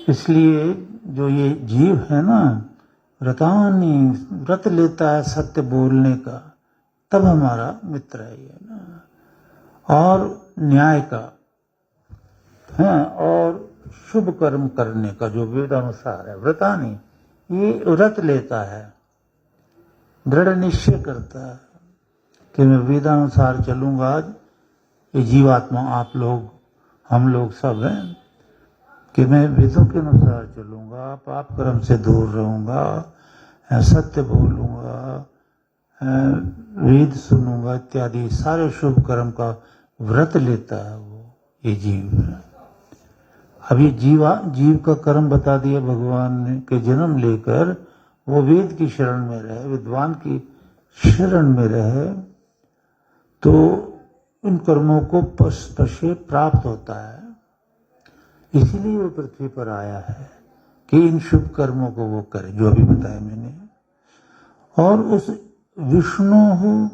इसलिए जो ये जीव है ना, व्रतानी, व्रत लेता है सत्य बोलने का, तब हमारा मित्र है ये ना। और न्याय का है, और शुभ कर्म करने का जो वेदानुसार है, व्रतानी, ये व्रत लेता है, दृढ़ निश्चय करता है कि मैं वेदानुसार चलूंगा। ये जीवात्मा, आप लोग, हम लोग सब हैं, कि मैं वेदों के अनुसार चलूंगा, पाप कर्म से दूर रहूंगा, सत्य बोलूंगा, वेद सुनूंगा इत्यादि सारे शुभ कर्म का व्रत लेता है वो, ये जीव है। अब ये जीव का कर्म बता दिया भगवान ने कि जन्म लेकर वो वेद की शरण में रहे, विद्वान की शरण में रहे, तो उन कर्मों को पश्चे प्राप्त होता है। इसीलिए वो पृथ्वी पर आया है कि इन शुभ कर्मों को वो करे जो अभी बताया मैंने। और उस विष्णु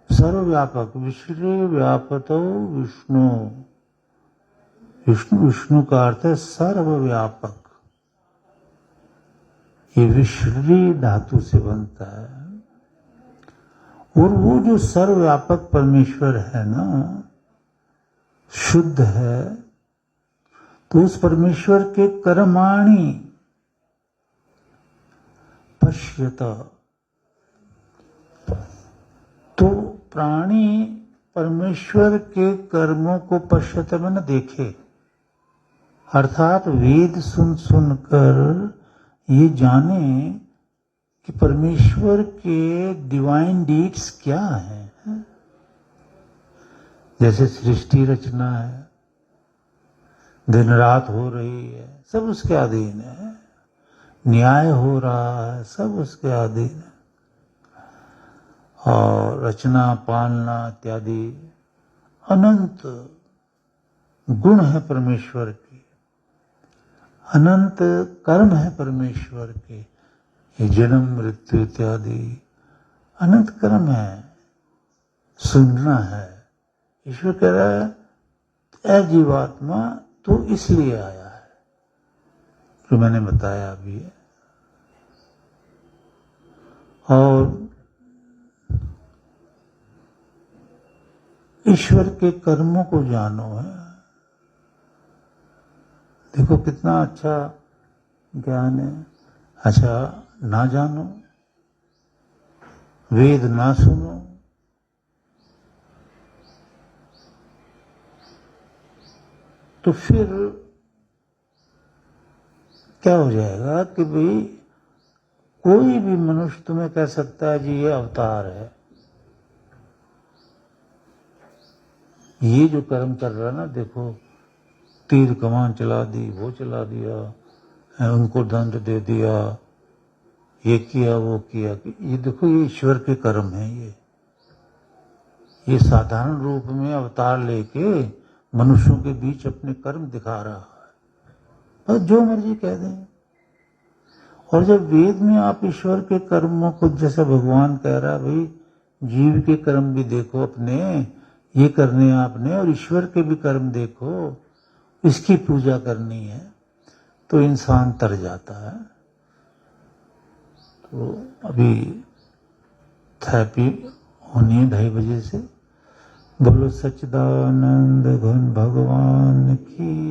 सर्वव्यापक, विश्व व्यापतो विष्णु, विष्णु विष्णु का अर्थ है सर्वव्यापक। ये विश्री धातु से बनता है। और वो जो सर्वव्यापक परमेश्वर है ना, शुद्ध है, तो उस परमेश्वर के कर्माणि पश्यत, तो प्राणी परमेश्वर के कर्मों को पश्यत में न देखे, अर्थात वेद सुन सुनकर ये जाने कि परमेश्वर के डिवाइन डीड्स क्या है। जैसे सृष्टि रचना है, दिन रात हो रही है, सब उसके अधीन है। न्याय हो रहा है, सब उसके अधीन है। और रचना पालना इत्यादि अनंत गुण है परमेश्वर के, अनंत कर्म है परमेश्वर के। ये जन्म मृत्यु इत्यादि अनंत कर्म है। सुनना है, ईश्वर कह रहा है, ऐ जीवात्मा तो इसलिए आया है, जो मैंने बताया अभी है। और ईश्वर के कर्मों को जानो है। देखो कितना अच्छा ज्ञान है। अच्छा, ना जानो, वेद ना सुनो, तो फिर क्या हो जाएगा कि भाई कोई भी मनुष्य तुम्हें कह सकता है जी ये अवतार है। ये जो कर्म कर रहा ना, देखो तीर कमान चला दी, वो चला दिया, उनको दंड दे दिया, ये किया वो किया, ये देखो ये ईश्वर के कर्म है। ये साधारण रूप में अवतार लेके मनुष्यों के बीच अपने कर्म दिखा रहा है, और जो मर्जी कह दें। और जब वेद में आप ईश्वर के कर्मों को, जैसा भगवान कह रहा है भाई जीव के कर्म भी देखो अपने, ये करने आपने, और ईश्वर के भी कर्म देखो, इसकी पूजा करनी है, तो इंसान तर जाता है। तो अभी थेरेपी होनी है 2:30 बजे से। बोलो सच्चिदानंद घन भगवान की।